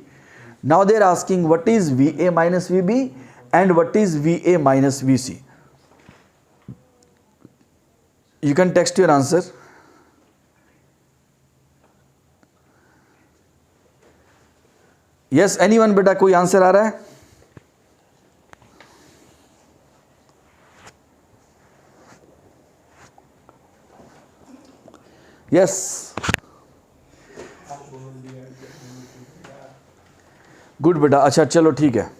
Now they are asking what is VA minus VB and what is VA minus VC. You can text your answer. Yes, anyone बेटा, कोई answer आ रहा है? Yes, good बेटा। अच्छा चलो ठीक है,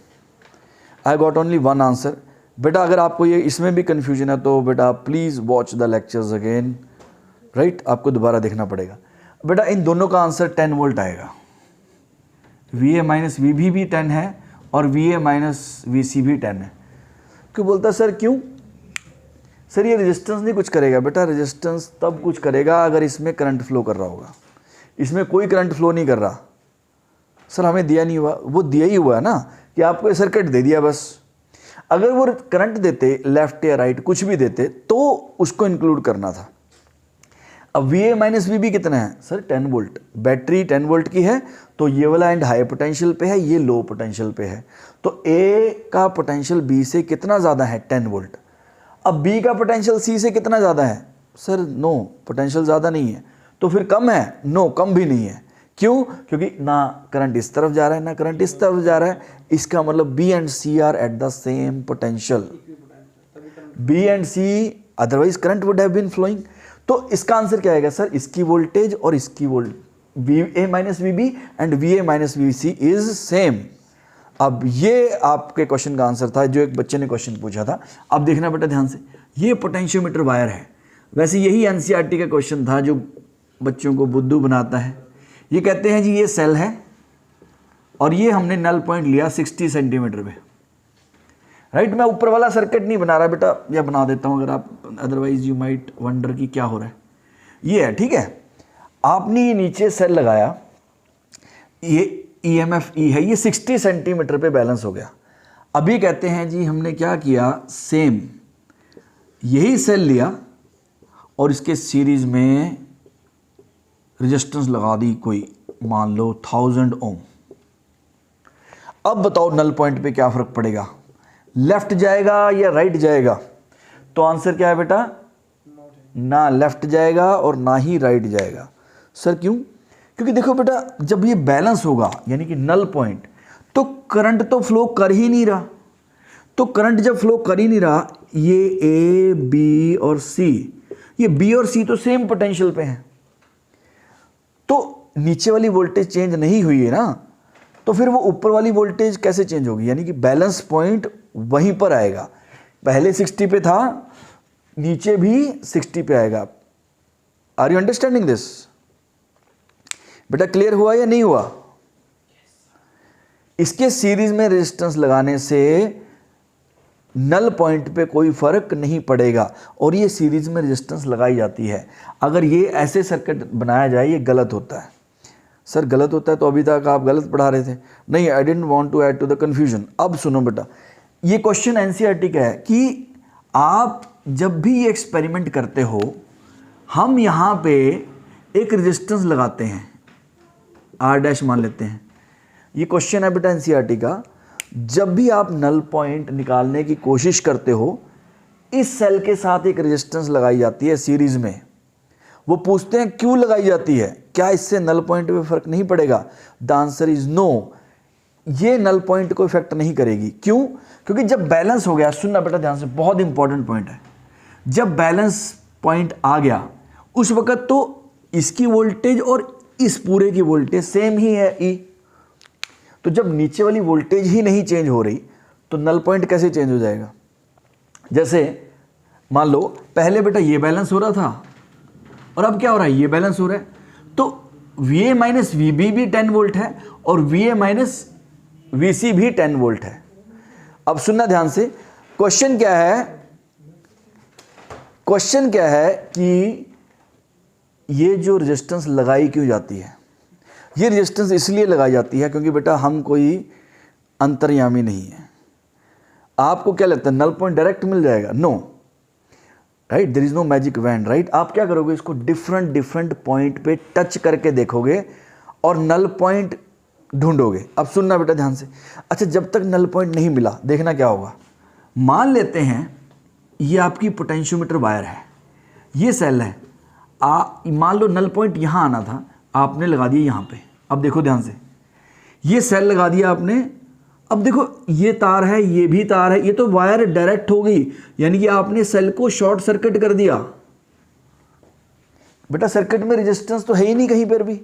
I got only one answer. बेटा अगर आपको ये इसमें भी कन्फ्यूजन है तो बेटा please watch the lectures again, right. आपको दोबारा देखना पड़ेगा। बेटा इन दोनों का आंसर 10 वोल्ट आएगा। वी ए माइनस वी भी 10 है और वी ए माइनस वी सी भी 10 है। क्यों बोलता सर, क्यों सर? ये रेजिस्टेंस नहीं कुछ करेगा बेटा, रेजिस्टेंस तब कुछ करेगा अगर इसमें करंट फ्लो कर रहा होगा। इसमें कोई करंट फ्लो नहीं कर रहा, सर हमें दिया नहीं हुआ, वो दिया ही हुआ है ना कि आपको सर्किट दे दिया बस। अगर वो करंट देते लेफ्ट या राइट कुछ भी देते तो उसको इंक्लूड करना था। अब V A minus V B कितना है सर 10 वोल्ट, बैटरी 10 वोल्ट की है तो ये वाला एंड हाई पोटेंशियल पे है, ये लो पोटेंशियल पे है, तो ए का पोटेंशियल बी से कितना ज़्यादा है 10 वोल्ट। अब बी का पोटेंशियल सी से कितना ज़्यादा है सर नो, पोटेंशियल ज़्यादा नहीं है, तो फिर कम है नो, कम भी नहीं है। क्यों? क्योंकि ना करंट इस तरफ जा रहा है ना करंट इस तरफ जा रहा है, इसका मतलब B and C are at the same potential, B and C, otherwise current would have been flowing. तो इसका आंसर क्या आएगा सर, इसकी वोल्टेज और इसकी V A minus V B and V A minus V C is same. अब ये आपके क्वेश्चन का आंसर था जो एक बच्चे ने क्वेश्चन पूछा था। अब देखना बेटा ध्यान से, ये पोटेंशियोमीटर वायर है। वैसे यही एनसीईआरटी का क्वेश्चन था जो बच्चों को बुद्धू बनाता है। ये कहते हैं जी ये सेल है और ये हमने नल पॉइंट लिया 60 सेंटीमीटर पे, राइट। मैं ऊपर वाला सर्किट नहीं बना रहा बेटा, या बना देता हूँ अगर आप, अदरवाइज यू माइट वंडर कि क्या हो रहा है। ये है, ठीक है। आपने ये नीचे सेल लगाया, ये EMF E है, ये 60 सेंटीमीटर पे बैलेंस हो गया। अभी कहते हैं जी हमने क्या किया, सेम यही सेल लिया और इसके सीरीज में रेजिस्टेंस लगा दी कोई, मान लो 1000 ओम। अब बताओ नल पॉइंट पे क्या फर्क पड़ेगा, लेफ्ट जाएगा या राइट जाएगा? तो आंसर क्या है बेटा, ना लेफ्ट जाएगा और ना ही राइट जाएगा। सर क्यों? क्योंकि देखो बेटा जब ये बैलेंस होगा यानी कि नल पॉइंट, तो करंट तो फ्लो कर ही नहीं रहा। तो करंट जब फ्लो कर ही नहीं रहा, ये ए बी और सी, ये बी और सी तो सेम पोटेंशियल पे हैं, तो नीचे वाली वोल्टेज चेंज नहीं हुई है ना, तो फिर वो ऊपर वाली वोल्टेज कैसे चेंज होगी? यानी कि बैलेंस पॉइंट वहीं पर आएगा, पहले 60 पे था, नीचे भी 60 पे आएगा। Are you understanding this? बेटा क्लियर हुआ या नहीं हुआ? इसके सीरीज में रेजिस्टेंस लगाने से नल पॉइंट पे कोई फर्क नहीं पड़ेगा, और ये सीरीज में रेजिस्टेंस लगाई जाती है। अगर ये ऐसे सर्किट बनाया जाए, ये गलत होता है। सर गलत होता है तो अभी तक आप गलत पढ़ा रहे थे। नहीं, I didn't want to add to the confusion. अब सुनो बेटा, ये क्वेश्चन एनसीईआरटी का है कि आप जब भी ये एक्सपेरिमेंट करते हो, हम यहाँ पे एक रेजिस्टेंस लगाते हैं, आर डैश मान लेते हैं। ये क्वेश्चन है बेटा एनसीईआरटी का। जब भी आप नल पॉइंट निकालने की कोशिश करते हो, इस सेल के साथ एक रेजिस्टेंस लगाई जाती है सीरीज में। वो पूछते हैं क्यों लगाई जाती है, क्या इससे नल पॉइंट पे फर्क नहीं पड़ेगा? द आंसर इज नो, ये नल पॉइंट को इफेक्ट नहीं करेगी। क्यों? क्योंकि जब बैलेंस हो गया, सुनना बेटा ध्यान से, बहुत इंपॉर्टेंट पॉइंट है, जब बैलेंस पॉइंट आ गया उस वक्त तो इसकी वोल्टेज और इस पूरे की वोल्टेज सेम ही है ई। तो जब नीचे वाली वोल्टेज ही नहीं चेंज हो रही तो नल पॉइंट कैसे चेंज हो जाएगा? जैसे मान लो पहले बेटा ये बैलेंस हो रहा था और अब क्या हो रहा है, ये बैलेंस हो रहा है, तो VA माइनस VB भी 10 वोल्ट है और VA माइनस VC भी 10 वोल्ट है। अब सुनना ध्यान से, क्वेश्चन क्या है, क्वेश्चन क्या है कि ये जो रेजिस्टेंस लगाई क्यों जाती है? ये रेजिस्टेंस इसलिए लगाई जाती है क्योंकि बेटा हम कोई अंतर्यामी नहीं है। आपको क्या लगता है नल पॉइंट डायरेक्ट मिल जाएगा? No, right, there is no magic wand, right. आप क्या करोगे, इसको डिफरेंट डिफरेंट पॉइंट पे टच करके देखोगे और नल पॉइंट ढूंढोगे। अब सुनना बेटा ध्यान से। अच्छा, जब तक नल पॉइंट नहीं मिला, देखना क्या होगा। मान लेते हैं ये आपकी पोटेंशियोमीटर वायर है, ये सेल है, मान लो नल पॉइंट यहाँ आना था, आपने लगा दिया यहाँ पे। अब देखो ध्यान से, ये सेल लगा दिया आपने। अब देखो ये तार है, ये भी तार है, ये तो वायर डायरेक्ट हो गई, यानी कि आपने सेल को शॉर्ट सर्किट कर दिया। बेटा सर्किट में रेजिस्टेंस तो है ही नहीं कहीं पर भी,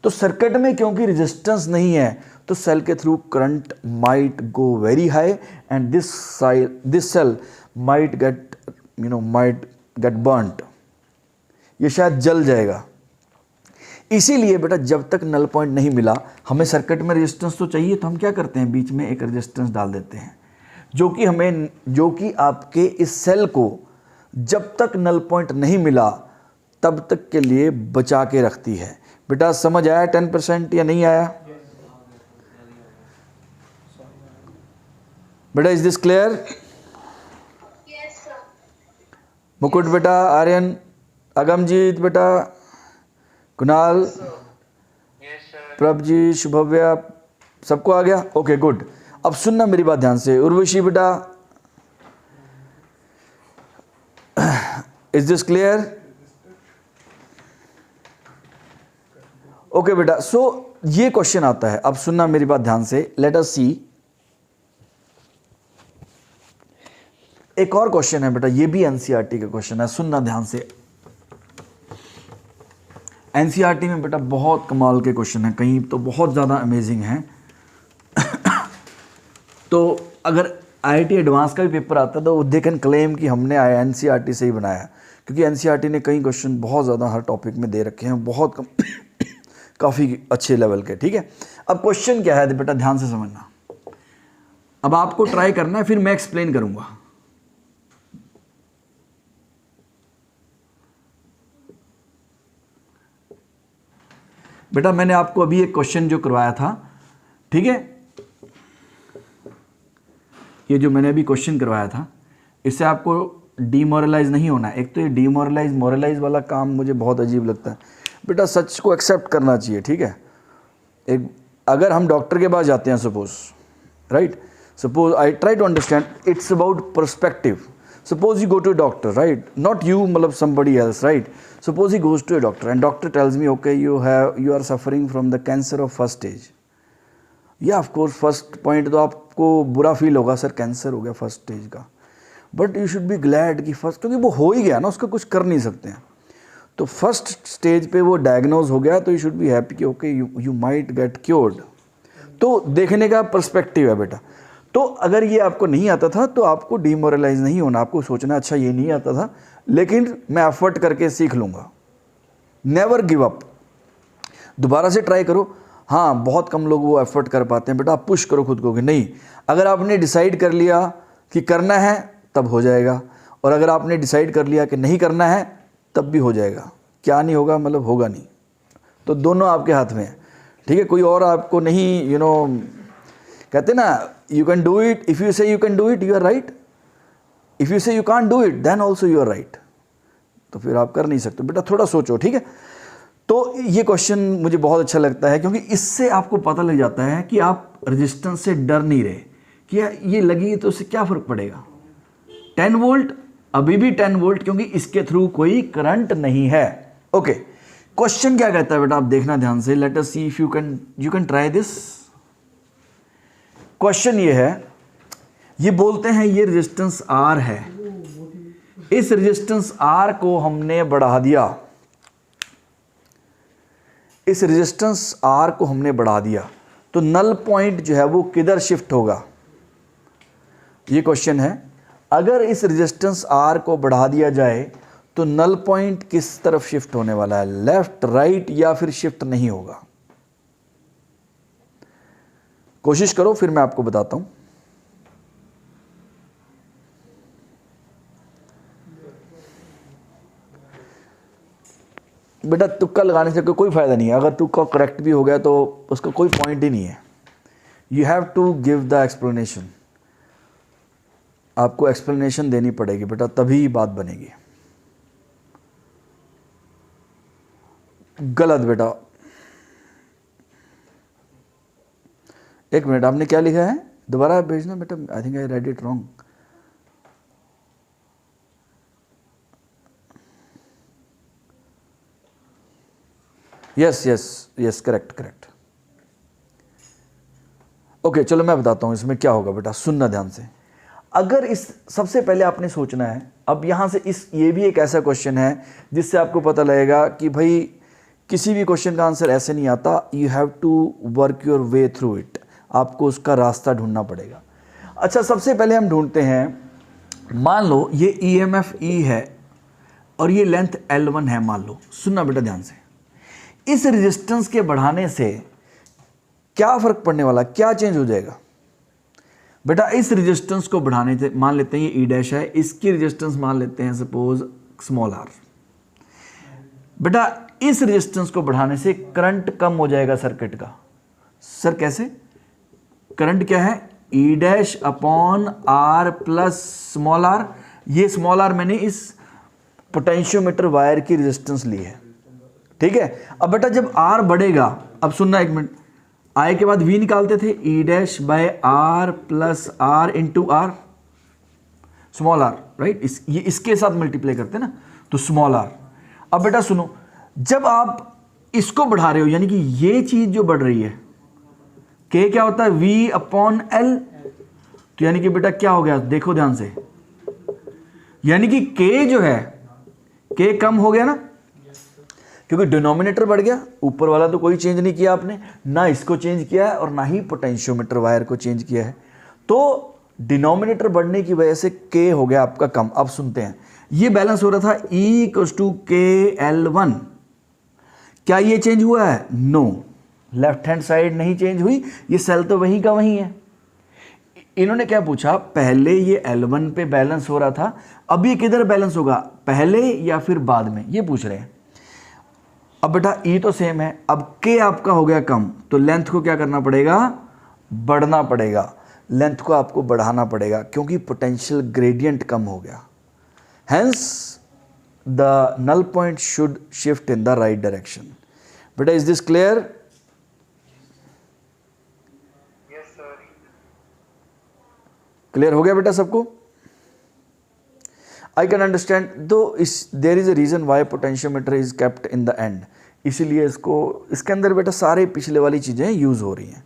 तो सर्किट में क्योंकि रेजिस्टेंस नहीं है तो सेल के through current might go very high and this cell might get burnt, ये शायद जल जाएगा। इसीलिए बेटा जब तक नल पॉइंट नहीं मिला, हमें सर्किट में रेजिस्टेंस तो चाहिए, तो हम क्या करते हैं, बीच में एक रेजिस्टेंस डाल देते हैं जो कि आपके इस सेल को जब तक नल पॉइंट नहीं मिला तब तक के लिए बचा के रखती है। बेटा समझ आया 10% या नहीं आया? बेटा इज दिस क्लियर? मुकुट बेटा, आर्यन, अगमजीत बेटा, कुणाल, प्रभजी, शुभव्या, सबको आ गया? Okay good. अब सुनना मेरी बात ध्यान से। उर्वशी बेटा, इज दिस क्लियर? ओके बेटा, सो ये क्वेश्चन आता है, अब सुनना मेरी बात ध्यान से। लेट अस सी, एक और क्वेश्चन है बेटा, ये भी एनसीईआरटी का क्वेश्चन है, सुनना ध्यान से। एनसीईआरटी में बेटा बहुत कमाल के क्वेश्चन हैं, कहीं तो बहुत ज़्यादा अमेजिंग हैं। तो अगर आईआईटी एडवांस का भी पेपर आता है तो दे कैन क्लेम कि हमने एनसीईआरटी से ही बनाया है, क्योंकि एनसीईआरटी ने कई क्वेश्चन बहुत ज़्यादा हर टॉपिक में दे रखे हैं, बहुत काफ़ी अच्छे लेवल के। ठीक है, अब क्वेश्चन क्या है बेटा, ध्यान से समझना। अब आपको ट्राई करना है, फिर मैं एक्सप्लेन करूंगा। बेटा मैंने आपको अभी एक क्वेश्चन जो करवाया था, ठीक है, ये जो मैंने अभी क्वेश्चन करवाया था, इससे आपको डीमोरलाइज नहीं होना है। एक तो ये डीमोरलाइज मोरलाइज वाला काम मुझे बहुत अजीब लगता है। बेटा सच को एक्सेप्ट करना चाहिए, ठीक है। एक अगर हम डॉक्टर के पास जाते हैं, suppose right, suppose I try to understand, it's about perspective. Suppose you go to a doctor, right? Not you, मतलब somebody else, right? Suppose he goes to a doctor and doctor tells me, okay, you are suffering from the cancer of first stage. Yeah, of course, first point तो आपको बुरा feel होगा, sir cancer हो गया first stage का, but you should be glad कि first, क्योंकि वो हो ही गया ना, उसका कुछ कर नहीं सकते हैं। तो फर्स्ट स्टेज पे वो डायग्नोज हो गया, तो यू शुड बी हैप्पी कि okay you might get cured. तो देखने का पर्सपेक्टिव है बेटा। तो अगर ये आपको नहीं आता था तो आपको डीमोरलाइज नहीं होना, आपको सोचना अच्छा ये नहीं आता था लेकिन मैं एफर्ट करके सीख लूँगा। नेवर गिव अप, दोबारा से ट्राई करो। हाँ, बहुत कम लोग वो एफर्ट कर पाते हैं। बेटा आप पुश करो खुद को कि नहीं, अगर आपने डिसाइड कर लिया कि करना है तब हो जाएगा, और अगर आपने डिसाइड कर लिया कि नहीं करना है तब भी हो जाएगा। क्या नहीं होगा, मतलब होगा नहीं। तो दोनों आपके हाथ में है, ठीक है। कोई और आपको नहीं कहते ना, you can do it. If you say you can do it, you are right. If you say you can't do it, then also you are right. तो फिर आप कर नहीं सकते। बेटा थोड़ा सोचो, ठीक है। तो ये क्वेश्चन मुझे बहुत अच्छा लगता है, क्योंकि इससे आपको पता लग जाता है कि आप रेजिस्टेंस से डर नहीं रहे कि ये लगी तो उससे क्या फ़र्क पड़ेगा। 10 वोल्ट अभी भी 10 वोल्ट, क्योंकि इसके थ्रू कोई करंट नहीं है। ओके, क्वेश्चन क्या कहता है बेटा, आप देखना ध्यान से। Late us see if you can try this. Question ये है, ये बोलते हैं ये रेजिस्टेंस R है, इस रेजिस्टेंस R को हमने बढ़ा दिया, इस रेजिस्टेंस R को हमने बढ़ा दिया, तो नल पॉइंट जो है वो किधर शिफ्ट होगा, ये क्वेश्चन है। अगर इस रेजिस्टेंस R को बढ़ा दिया जाए तो नल पॉइंट किस तरफ शिफ्ट होने वाला है, लेफ्ट, राइट, या फिर शिफ्ट नहीं होगा। कोशिश करो, फिर मैं आपको बताता हूं। बेटा तुक्का लगाने से कोई फायदा नहीं है। अगर तुक्का करेक्ट भी हो गया तो उसका कोई पॉइंट ही नहीं है। You have to give the explanation, आपको एक्सप्लेनेशन देनी पड़ेगी बेटा, तभी बात बनेगी। गलत बेटा, एक मिनट, आपने क्या लिखा है, दोबारा भेजना बेटा। I think I read it wrong. Yes yes yes, correct. Okay चलो मैं बताता हूं इसमें क्या होगा बेटा, सुनना ध्यान से। अगर इस, सबसे पहले आपने सोचना है, अब यहां से ये भी एक ऐसा क्वेश्चन है जिससे आपको पता लगेगा कि भाई किसी भी क्वेश्चन का आंसर ऐसे नहीं आता। You have to work your way through it, आपको उसका रास्ता ढूंढना पड़ेगा। अच्छा, सबसे पहले हम ढूंढते हैं, मान लो ये EMF E है और ये लेंथ L1 है, मान लो। सुनना बेटा ध्यान से, इस रेजिस्टेंस के बढ़ाने से क्या फर्क पड़ने वाला, क्या चेंज हो जाएगा बेटा। इस रेजिस्टेंस को बढ़ाने से, मान लेते हैं ये E' है, इसकी रेजिस्टेंस मान लेते हैं सपोज स्मॉल r। बेटा इस रेजिस्टेंस को बढ़ाने से करंट कम हो जाएगा सर्किट का। सर कैसे? करंट क्या है? E dash upon R plus small R. ये स्मॉल आर मैंने इस पोटेंशियोमीटर वायर की रेजिस्टेंस ली है, ठीक है। अब बेटा जब आर बढ़ेगा, अब सुनना एक मिनट, आई के बाद वी निकालते थे, E dash by R plus R into R, small R, right. ये इसके साथ मल्टीप्लाई करते हैं ना, तो स्मॉल आर। अब बेटा सुनो, जब आप इसको बढ़ा रहे हो, यानी कि ये चीज जो बढ़ रही है, के क्या होता है? V upon L. तो यानी कि बेटा क्या हो गया, देखो ध्यान से, यानी कि के जो है, के कम हो गया ना, क्योंकि डिनोमिनेटर बढ़ गया। ऊपर वाला तो कोई चेंज नहीं किया आपने, ना इसको चेंज किया है और ना ही पोटेंशियोमीटर वायर को चेंज किया है, तो डिनोमिनेटर बढ़ने की वजह से के हो गया आपका कम। अब सुनते हैं, ये बैलेंस हो रहा था E इक्वल्स टू KL1, क्या ये चेंज हुआ है? नो, लेफ्ट हैंड साइड नहीं चेंज हुई, ये सेल तो वही का वही है। इन्होंने क्या पूछा, पहले ये L1 पे बैलेंस हो रहा था, अब ये किधर बैलेंस होगा, पहले या फिर बाद में, ये पूछ रहे हैं। अब बेटा E तो सेम है, अब K आपका हो गया कम, तो लेंथ को क्या करना पड़ेगा? बढ़ना पड़ेगा। लेंथ को आपको बढ़ाना पड़ेगा क्योंकि पोटेंशियल ग्रेडियंट कम हो गया। Hence the null point should shift in the right direction. बेटा इज दिस क्लियर? क्लियर हो गया बेटा सबको? I can understand though is there is a reason why potentiometer is kept in the end, इसीलिए इसको, इसके अंदर बेटा सारे पिछले वाली चीजें यूज हो रही हैं,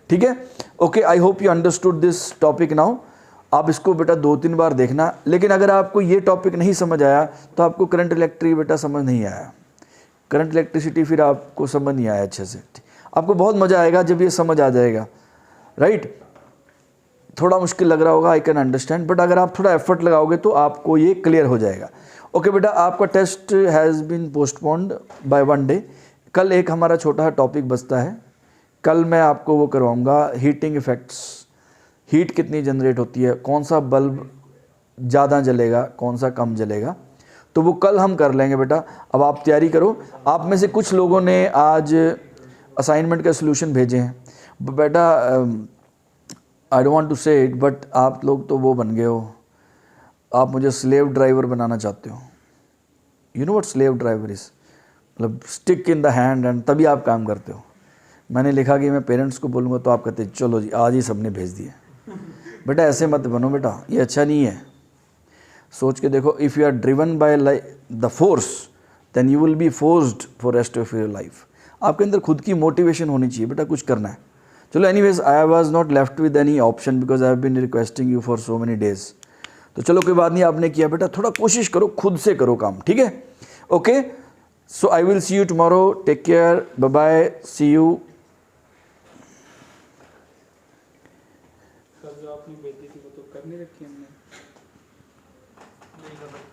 ठीक है। Okay, I hope you understood this topic now. आप इसको बेटा 2-3 बार देखना, लेकिन अगर आपको ये टॉपिक नहीं समझ आया तो आपको करंट इलेक्ट्रिक बेटा समझ नहीं आया, करंट इलेक्ट्रिसिटी फिर आपको समझ नहीं आया अच्छे से। आपको बहुत मजा आएगा जब ये समझ आ जाएगा, राइट। थोड़ा मुश्किल लग रहा होगा, आई कैन अंडरस्टैंड, बट अगर आप थोड़ा एफर्ट लगाओगे तो आपको ये क्लियर हो जाएगा। ओके बेटा, आपका test has been postponed by 1 day. कल एक हमारा छोटा टॉपिक बचता है, कल मैं आपको वो करवाऊंगा, हीटिंग इफेक्ट्स, हीट कितनी जनरेट होती है, कौन सा बल्ब ज़्यादा जलेगा, कौन सा कम जलेगा, तो वो कल हम कर लेंगे बेटा। अब आप तैयारी करो। आप में से कुछ लोगों ने आज असाइनमेंट के सॉल्यूशन भेजे हैं बेटा, आई डोंट वांट टू से इट, बट आप लोग तो वो बन गए हो, आप मुझे स्लेव ड्राइवर बनाना चाहते हो। You know what slave driver is, मतलब stick in the hand and तभी आप काम करते हो। मैंने लिखा कि मैं पेरेंट्स को बोलूँगा तो आप कहते चलो जी आज ही सबने भेज दिए। बेटा ऐसे मत बनो बेटा, ये अच्छा नहीं है। सोच के देखो, if you are driven by the force then you will be forced for rest of your life. आपके अंदर खुद की मोटिवेशन होनी चाहिए बेटा, कुछ करना है। चलो anyways, I was not left with any option because I have been requesting you for so many days. तो चलो कोई बात नहीं, आपने किया बेटा, थोड़ा कोशिश करो, खुद से करो काम, ठीक है। Okay, so I will see you tomorrow, take care, bye bye, see you. जो आपने भेजी थी वो तो कर नहीं रखी हमने। नहीं कर सकते।